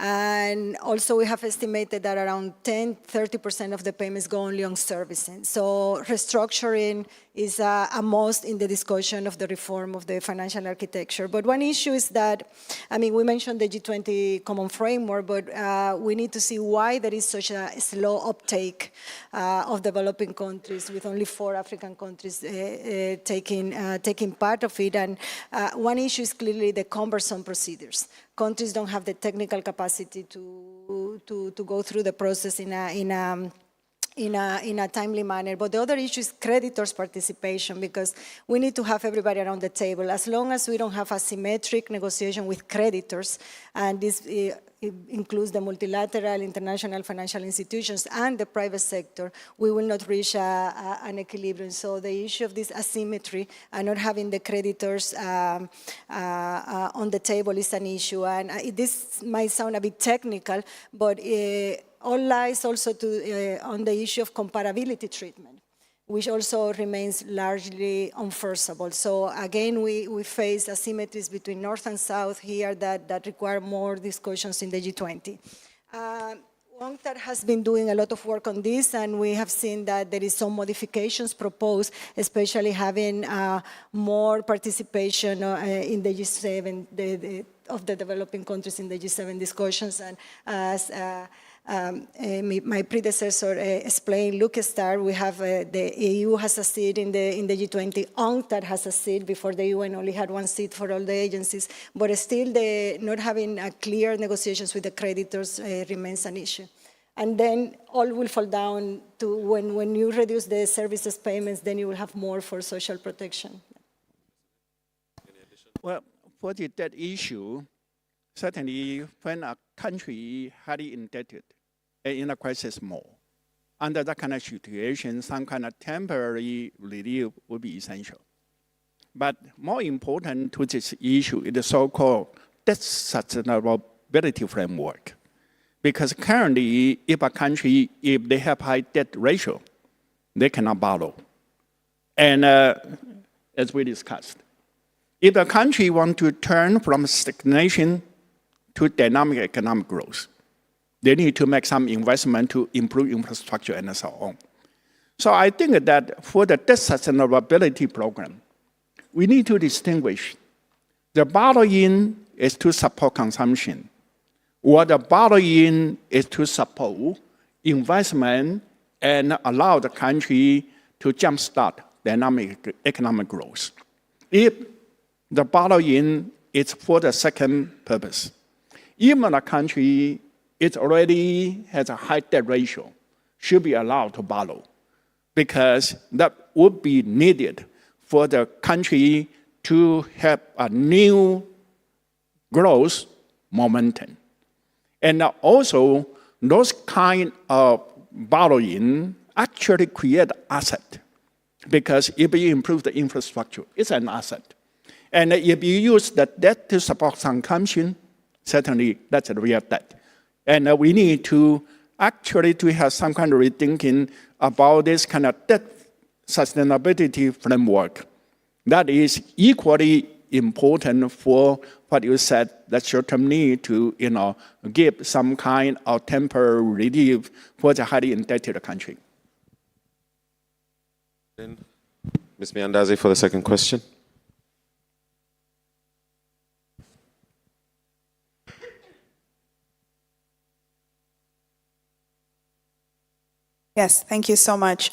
And also we have estimated that around 10–30% of the payments go only on servicing. So restructuring is a must in the discussion of the reform of the financial architecture. But one issue is that, I mean, we mentioned the G20 common framework, but we need to see why there is such a slow uptake of developing countries, with only 4 African countries taking part of it. And one issue is clearly the cumbersome procedures. Countries don't have the technical capacity to go through the process in in a timely manner. But the other issue is creditors' participation, because we need to have everybody around the table. As long as we don't have asymmetric negotiation with creditors, and this it includes the multilateral international financial institutions and the private sector, we will not reach an equilibrium. So the issue of this asymmetry and not having the creditors on the table is an issue. And this might sound a bit technical, but all lies also on the issue of comparability treatment, which also remains largely unforeseeable. So again, we face asymmetries between North and South here that require more discussions in the G20. UNCTAD has been doing a lot of work on this, and we have seen that there is some modifications proposed, especially having more participation in the G7, of the developing countries in the G7 discussions. And as my predecessor explained, Luke Starr, we have the EU has a seat in the G20. UNCTAD has a seat. Before the UN only had one seat for all the agencies, but still not having clear negotiations with the creditors remains an issue. And then all will fall down to when you reduce the services payments, then you will have more for social protection. Well, for the debt issue, certainly when a country highly indebted and in a crisis mode, under that kind of situation, some kind of temporary relief would be essential. But more important to this issue is the so-called debt sustainability framework. Because currently, if a country, if they have high debt ratio, they cannot borrow. And as we discussed, if a country wants to turn from stagnation to dynamic economic growth, they need to make some investment to improve infrastructure and so on. So I think that for the debt sustainability program, we need to distinguish the borrowing is to support consumption, or the borrowing is to support investment and allow the country to jumpstart dynamic economic growth. If the borrowing is for the second purpose, even a country it already has a high debt ratio should be allowed to borrow, because that would be needed for the country to have a new growth momentum. And also, those kind of borrowing actually create asset, because if you improve the infrastructure, it's an asset. And if you use the debt to support consumption, certainly that's a real debt. And we need to actually to have some kind of rethinking about this kind of debt sustainability framework that is equally important for what you said, that short-term need to give some kind of temporary relief for the highly indebted country. Ms. Miandazi for the second question. Yes, thank you so much.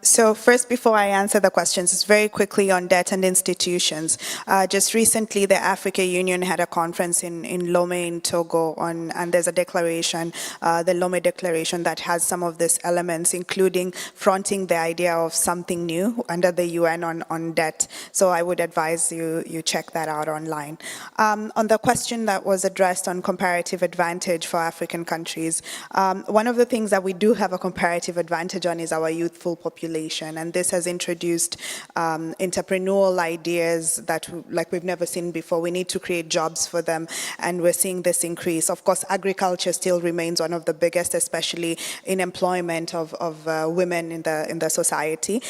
So first, before I answer the questions, just very quickly on debt and institutions. Just recently, the African Union had a conference in Lomé in Togo and there's a declaration, the Lomé Declaration, that has some of these elements, including fronting the idea of something new under the UN on debt. So I would advise you check that out online. On the question that was addressed on comparative advantage for African countries, one of the things that we do have a comparative advantage on is our youthful population, and this has introduced entrepreneurial ideas that like we've never seen before. We need to create jobs for them, and we're seeing this increase. Of course, agriculture still remains one of the biggest, especially in employment of women in the society.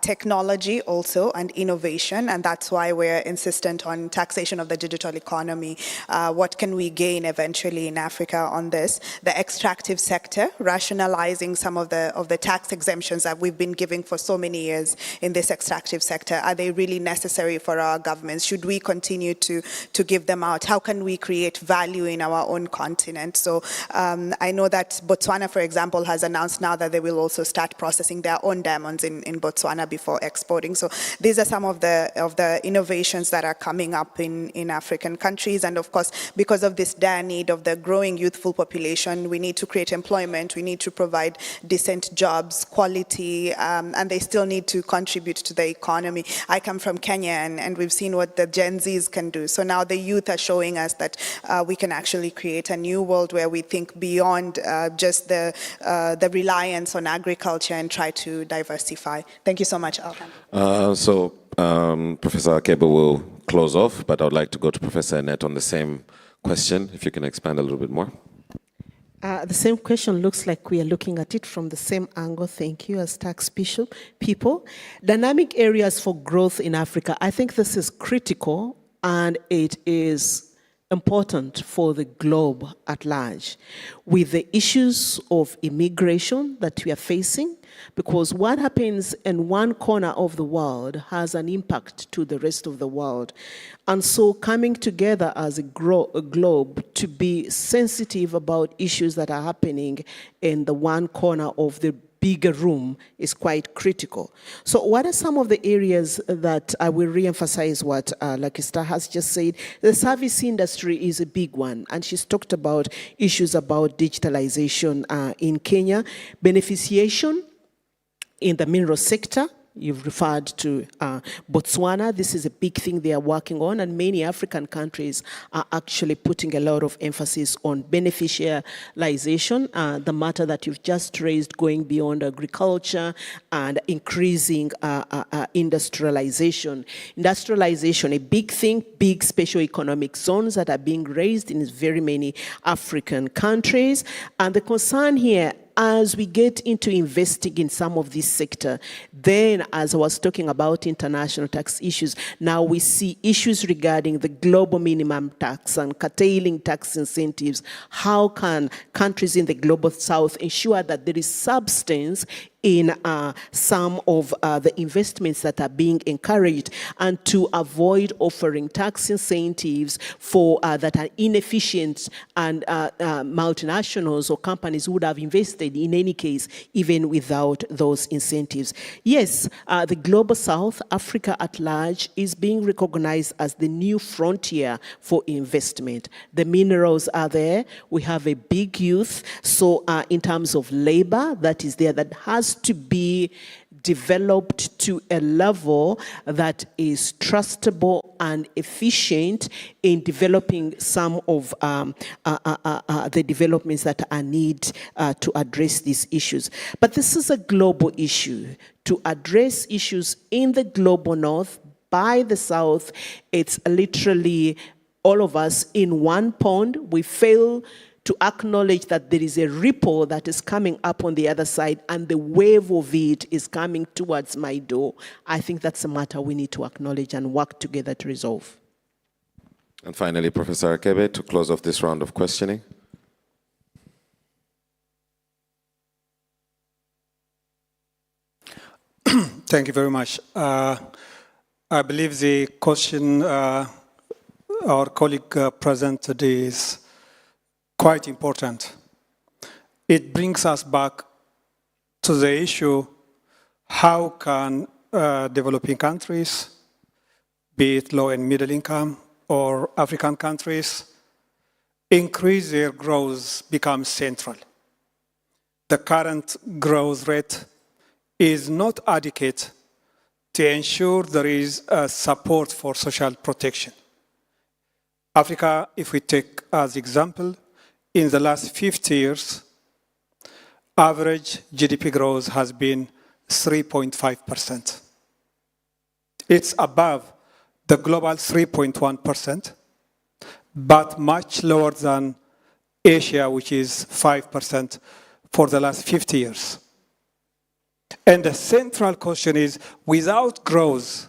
Technology also, and innovation, and that's why we're insistent on taxation of the digital economy. What can we gain eventually in Africa on this? The extractive sector, rationalizing some of the tax exemptions that we've been giving for so many years in this extractive sector. Are they really necessary for our governments? Should we continue to give them out? How can we create value in our own continent? So I know that Botswana, for example, has announced now that they will also start processing their own diamonds in Botswana before exporting. So these are some of the innovations that are coming up in African countries. And of course, because of this dire need of the growing youthful population, we need to create employment. We need to provide decent decent jobs, quality, and they still need to contribute to the economy. I come from Kenya, and we've seen what the Gen Zs can do. So now the youth are showing us that we can actually create a new world where we think beyond just the reliance on agriculture and try to diversify. Thank you so much. Professor Akebe will close off, but I would like to go to Professor Annette on the same question, if you can expand a little bit more. The same question looks like we are looking at it from the same angle. Thank you, as tax people. Dynamic areas for growth in Africa. I think this is critical, and it is important for the globe at large, with the issues of immigration that we are facing, because what happens in one corner of the world has an impact to the rest of the world. And so coming together as a globe to be sensitive about issues that are happening in the one corner of the bigger room is quite critical. So what are some of the areas that I will re-emphasize what Lakista has just said? The service industry is a big one, and she's talked about issues about digitalization in Kenya, beneficiation in the mineral sector. You've referred to Botswana. This is a big thing they are working on, and many African countries are actually putting a lot of emphasis on beneficialization, the matter that you've just raised, going beyond agriculture and increasing industrialization. Industrialization, a big thing, big special economic zones that are being raised in very many African countries. And the concern here, as we get into investing in some of this sector, then as I was talking about international tax issues, now we see issues regarding the global minimum tax and curtailing tax incentives. How can countries in the global south ensure that there is substance in some of the investments that are being encouraged, and to avoid offering tax incentives for that are inefficient, and multinationals or companies would have invested in any case, even without those incentives. Yes, the global south, Africa at large, is being recognized as the new frontier for investment. The minerals are there. We have a big youth. So in terms of labor that is there, that has to be developed to a level that is trustable and efficient in developing some of the developments that are needed to address these issues. But this is a global issue. To address issues in the global north by the south, it's literally all of us in one pond. We fail to acknowledge that there is a ripple that is coming up on the other side, and the wave of it is coming towards my door. I think that's a matter we need to acknowledge and work together to resolve. And finally, Professor Akebe, to close off this round of questioning. Thank you very much. I believe the question our colleague presented is quite important. It brings us back to the issue, how can developing countries, be it low and middle income or African countries, increase their growth, become central. The current growth rate is not adequate to ensure there is support for social protection. Africa, if we take as example, in the last 50 years, average GDP growth has been 3.5%. It's above the global 3.1%, but much lower than Asia, which is 5% for the last 50 years. And the central question is, without growth,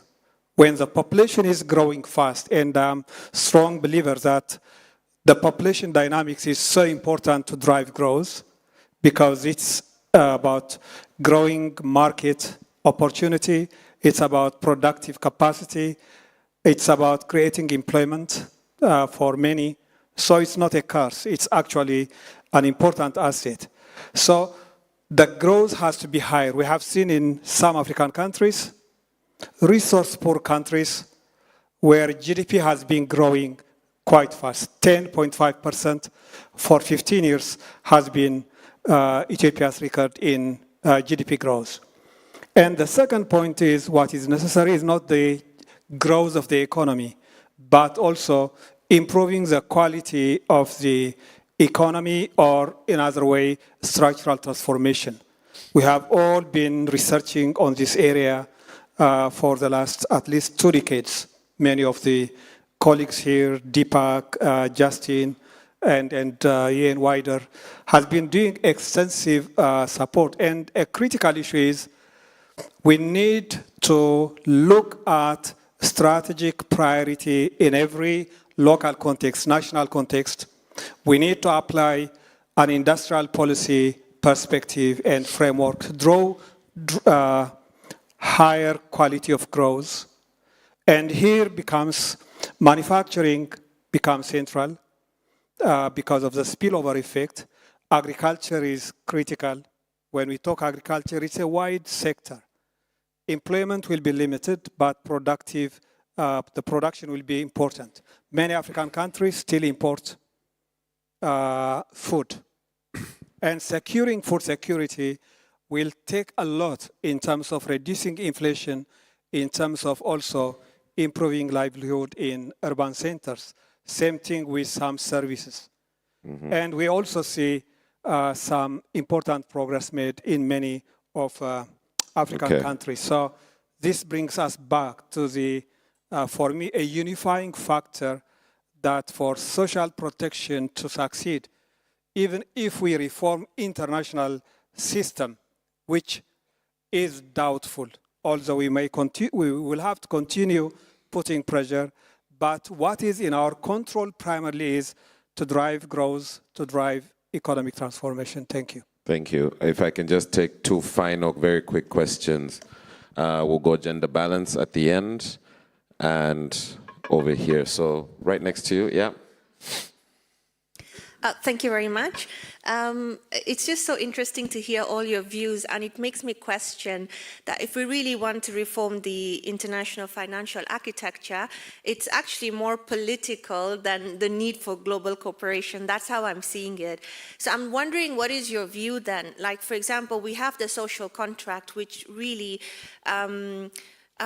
when the population is growing fast, and I'm a strong believer that the population dynamics is so important to drive growth, because it's about growing market opportunity, it's about productive capacity, it's about creating employment for many. So it's not a curse, it's actually an important asset. So the growth has to be higher. We have seen in some African countries, resource-poor countries, where GDP has been growing quite fast. 10.5% for 15 years has been Ethiopia's record in GDP growth. And the second point is what is necessary is not the growth of the economy, but also improving the quality of the economy, or in other way, structural transformation. We have all been researching on this area for the last at least 2 decades. Many of the colleagues here, Deepak, Justin, and UNU-WIDER, has been doing extensive support. And a critical issue is we need to look at strategic priority in every local context, national context. We need to apply an industrial policy perspective and framework, draw higher quality of growth. And here manufacturing becomes central because of the spillover effect. Agriculture is critical. When we talk agriculture, it's a wide sector. Employment will be limited, but the production will be important. Many African countries still import food. And securing food security will take a lot in terms of reducing inflation, in terms of also improving livelihood in urban centers. Same thing with some services. Mm-hmm. And we also see some important progress made in many of African countries. So this brings us back to the, for me, a unifying factor that for social protection to succeed, even if we reform international system, which is doubtful, although we will have to continue putting pressure, but what is in our control primarily is to drive growth, to drive economic transformation. Thank you. Thank you. If I can just take 2 final very quick questions. We'll go gender balance at the end and over here. So right next to you, yeah. Thank you very much. It's just so interesting to hear all your views, and it makes me question that if we really want to reform the international financial architecture, it's actually more political than the need for global cooperation. That's how I'm seeing it. So I'm wondering, what is your view then? Like, for example, we have the social contract, which really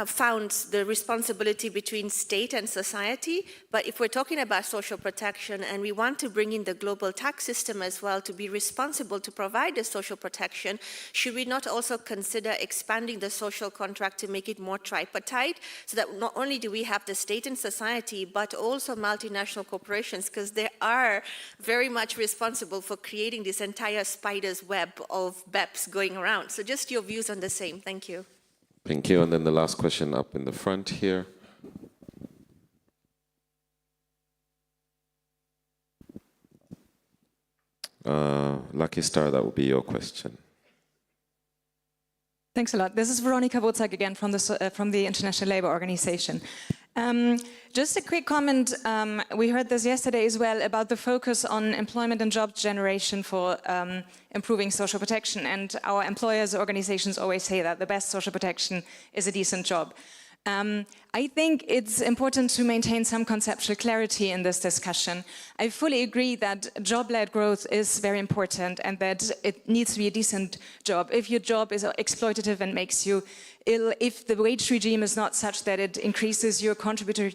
found the responsibility between state and society. But if we're talking about social protection and we want to bring in the global tax system as well to be responsible to provide the social protection, should we not also consider expanding the social contract to make it more tripartite, so that not only do we have the state and society, but also multinational corporations, because they are very much responsible for creating this entire spider's web of BEPS going around. So just your views on the same. Thank you. Thank you. And then the last question up in the front here. Lucky Star, that will be your question. Thanks a lot. This is Veronika Wozak again from the International Labour Organization. Just a quick comment, we heard this yesterday as well, about the focus on employment and job generation for improving social protection. And our employers' organizations always say that the best social protection is a decent job. I think it's important to maintain some conceptual clarity in this discussion. I fully agree that job-led growth is very important and that it needs to be a decent job. If your job is exploitative and makes you ill, if the wage regime is not such that it increases your contributory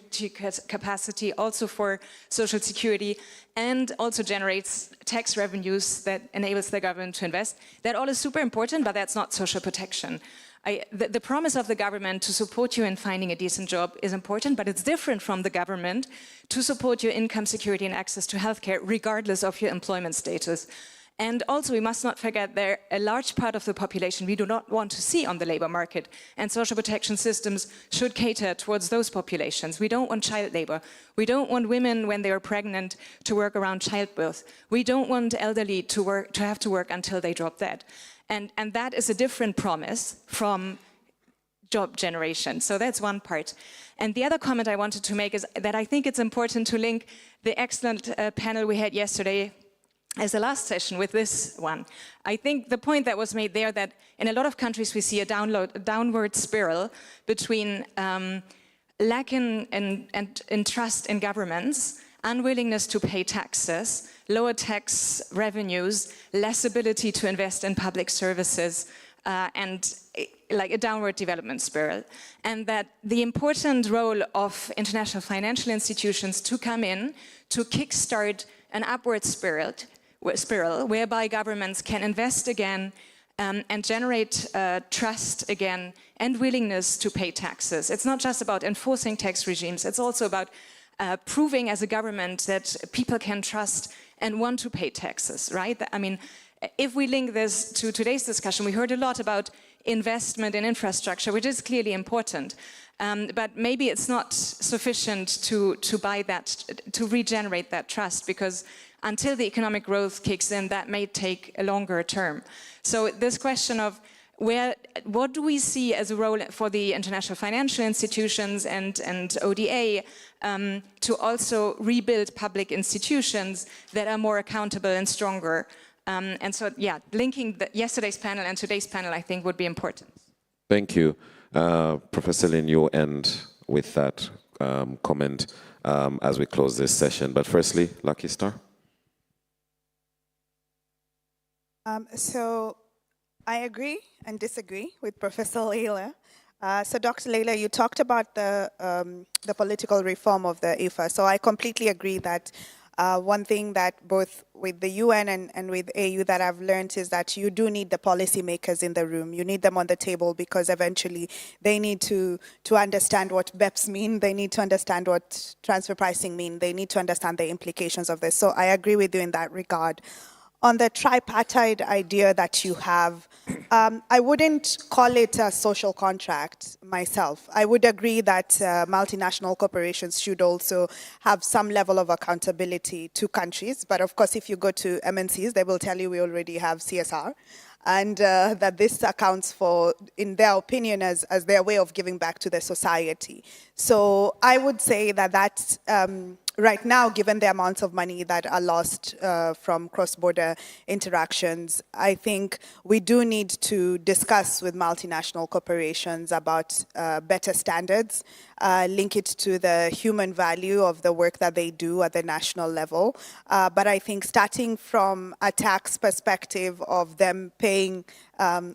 capacity also for social security and also generates tax revenues that enables the government to invest, that all is super important, but that's not social protection. The promise of the government to support you in finding a decent job is important, but it's different from the government to support your income security and access to healthcare regardless of your employment status. And also, we must not forget that a large part of the population we do not want to see on the labor market, and social protection systems should cater towards those populations. We don't want child labor. We don't want women, when they are pregnant, to work around childbirth. We don't want elderly to have to work until they drop dead. And that is a different promise from job generation. So that's one part. And the other comment I wanted to make is that I think it's important to link the excellent panel we had yesterday as the last session with this one. I think the point that was made there, that in a lot of countries we see a downward spiral between lack in trust in governments, unwillingness to pay taxes, lower tax revenues, less ability to invest in public services, and like a downward development spiral. And that the important role of international financial institutions to come in to kickstart an upward spiral whereby governments can invest again and generate trust again and willingness to pay taxes. It's not just about enforcing tax regimes, it's also about proving as a government that people can trust and want to pay taxes, right? I mean, if we link this to today's discussion, we heard a lot about investment in infrastructure, which is clearly important. But maybe it's not sufficient to buy that, to regenerate that trust, because until the economic growth kicks in, that may take a longer term. So this question of what do we see as a role for the international financial institutions and ODA to also rebuild public institutions that are more accountable and stronger? And so, yeah, linking yesterday's panel and today's panel, I think, would be important. Thank you. Professor Lin, you'll end with that comment as we close this session. But firstly, Lucky Star. So I agree and disagree with Professor Leila. So Dr. Leila, you talked about the political reform of the IFA. So I completely agree that one thing that both with the UN and with AU that I've learned is that you do need the policymakers in the room. You need them on the table because eventually they need to understand what BEPS mean. They need to understand what transfer pricing mean. They need to understand the implications of this. So I agree with you in that regard. On the tripartite idea that you have, I wouldn't call it a social contract myself. I would agree that multinational corporations should also have some level of accountability to countries. But of course, if you go to MNCs, they will tell you we already have CSR. And that this accounts for, in their opinion, as their way of giving back to the society. So I would say that right now, given the amounts of money that are lost from cross-border interactions, I think we do need to discuss with multinational corporations about better standards, link it to the human value of the work that they do at the national level. But I think starting from a tax perspective of them paying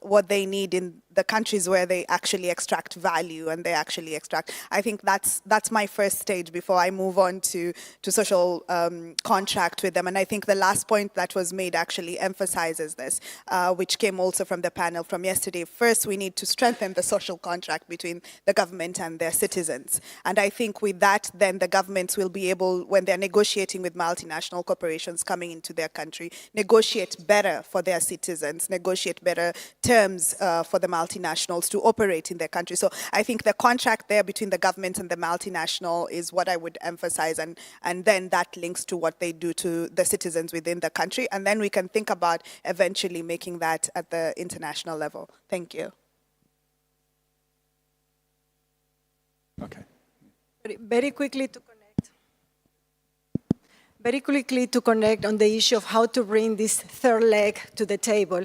what they need in the countries where they actually extract value and they actually extract. I think that's my first stage before I move on to social contract with them. And I think the last point that was made actually emphasizes this, which came also from the panel from yesterday. First, we need to strengthen the social contract between the government and their citizens. And I think with that, then the governments will be able, when they're negotiating with multinational corporations coming into their country, negotiate better for their citizens, negotiate better terms for the multinationals to operate in their country. So I think the contract there between the government and the multinational is what I would emphasize, and then that links to what they do to the citizens within the country, and then we can think about eventually making that at the international level. Thank you. Okay. Very quickly to connect on the issue of how to bring this third leg to the table.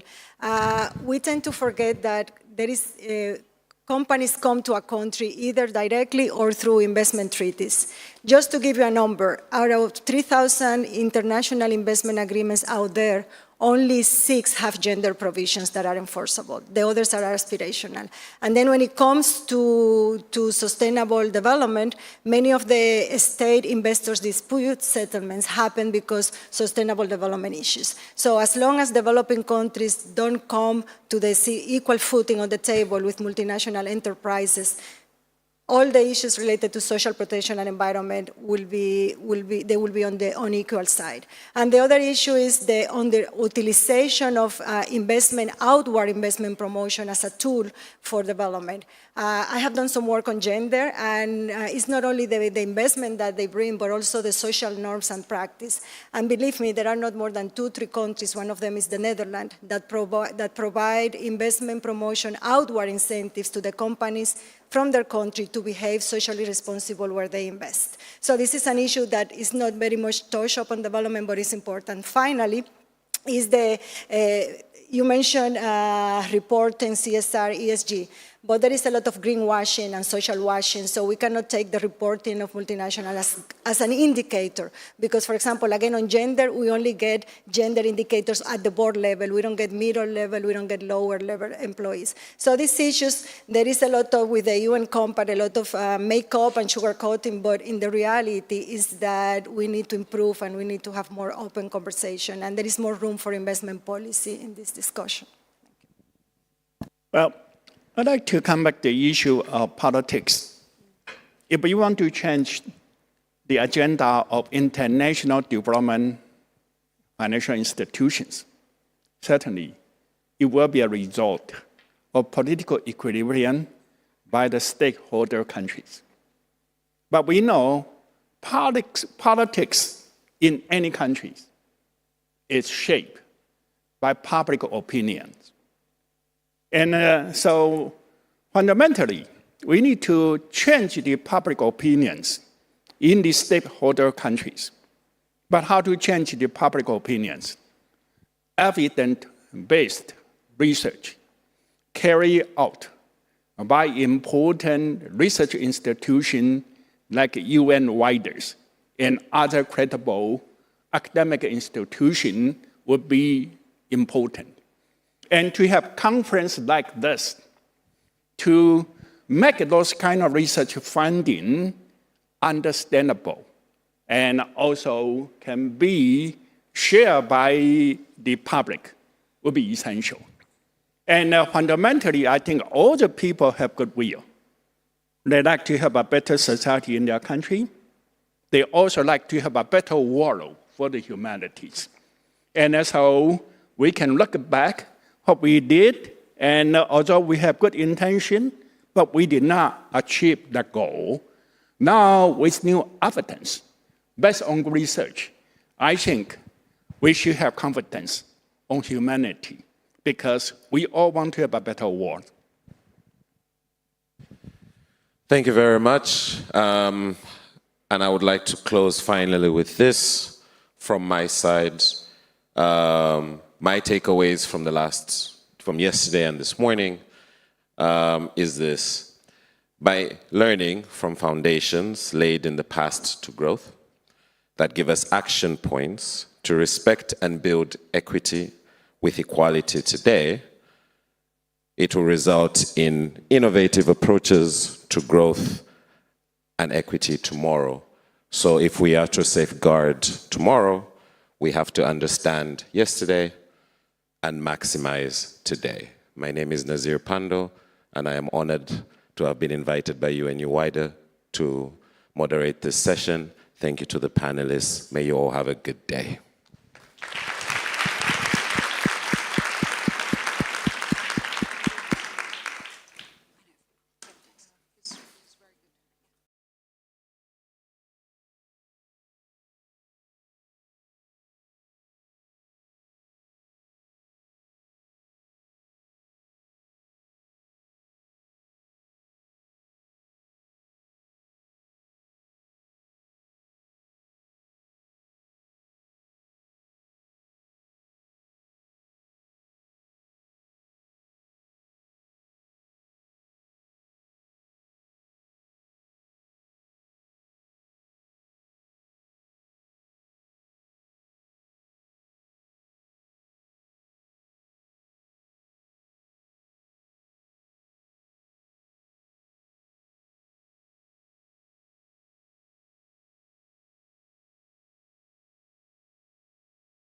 We tend to forget that there is companies come to a country either directly or through investment treaties. Just to give you a number, out of 3,000 international investment agreements out there, only 6 have gender provisions that are enforceable. The others are aspirational. And then when it comes to sustainable development, many of the state investors' dispute settlements happen because sustainable development issues. So as long as developing countries don't come to the equal footing on the table with multinational enterprises, all the issues related to social protection and environment will be on the unequal side. And the other issue is the underutilization of outward investment promotion as a tool for development. I have done some work on gender, and it's not only the investment that they bring, but also the social norms and practice. And believe me, there are not more than 2-3 countries, one of them is the Netherlands, that provide investment promotion outward incentives to the companies from their country to behave socially responsible where they invest. So this is an issue that is not very much touched upon development, but is important. Finally, is you mentioned reporting CSR, ESG. but there is a lot of greenwashing and social washing, so we cannot take the reporting of multinationals as an indicator. Because, for example, again, on gender, we only get gender indicators at the board level. We don't get middle level, we don't get lower level employees. So these issues, there is a lot of, with the UN Compact, a lot of makeup and sugarcoating, but in the reality is that we need to improve and we need to have more open conversation, and there is more room for investment policy in this discussion. Well, I'd like to come back to the issue of politics. If we want to change the agenda of international development financial institutions, certainly it will be a result of political equilibrium by the stakeholder countries. But we know politics in any countries is shaped by public opinions. And so fundamentally, we need to change the public opinions in the stakeholder countries. But how to change the public opinions? Evidence-based research carried out by important research institutions like UN-WIDER and other credible academic institutions would be important. And to have conference like this to make those kind of research funding understandable and also can be shared by the public would be essential. And fundamentally, I think all the people have goodwill. They like to have a better society in their country. They also like to have a better world for the humanities. And so we can look back what we did, and although we have good intention, but we did not achieve the goal. Now, with new evidence, based on research, I think we should have confidence on humanity because we all want to have a better world. Thank you very much. And I would like to close finally with this from my side. My takeaways from yesterday and this morning is this. By learning from foundations laid in the past to growth that give us action points to respect and build equity with equality today, it will result in innovative approaches to growth and equity tomorrow. So if we are to safeguard tomorrow, we have to understand yesterday and maximize today. My name is Nazir Pando, and I am honored to have been invited by UNU-WIDER to moderate this session. Thank you to the panelists. May you all have a good day.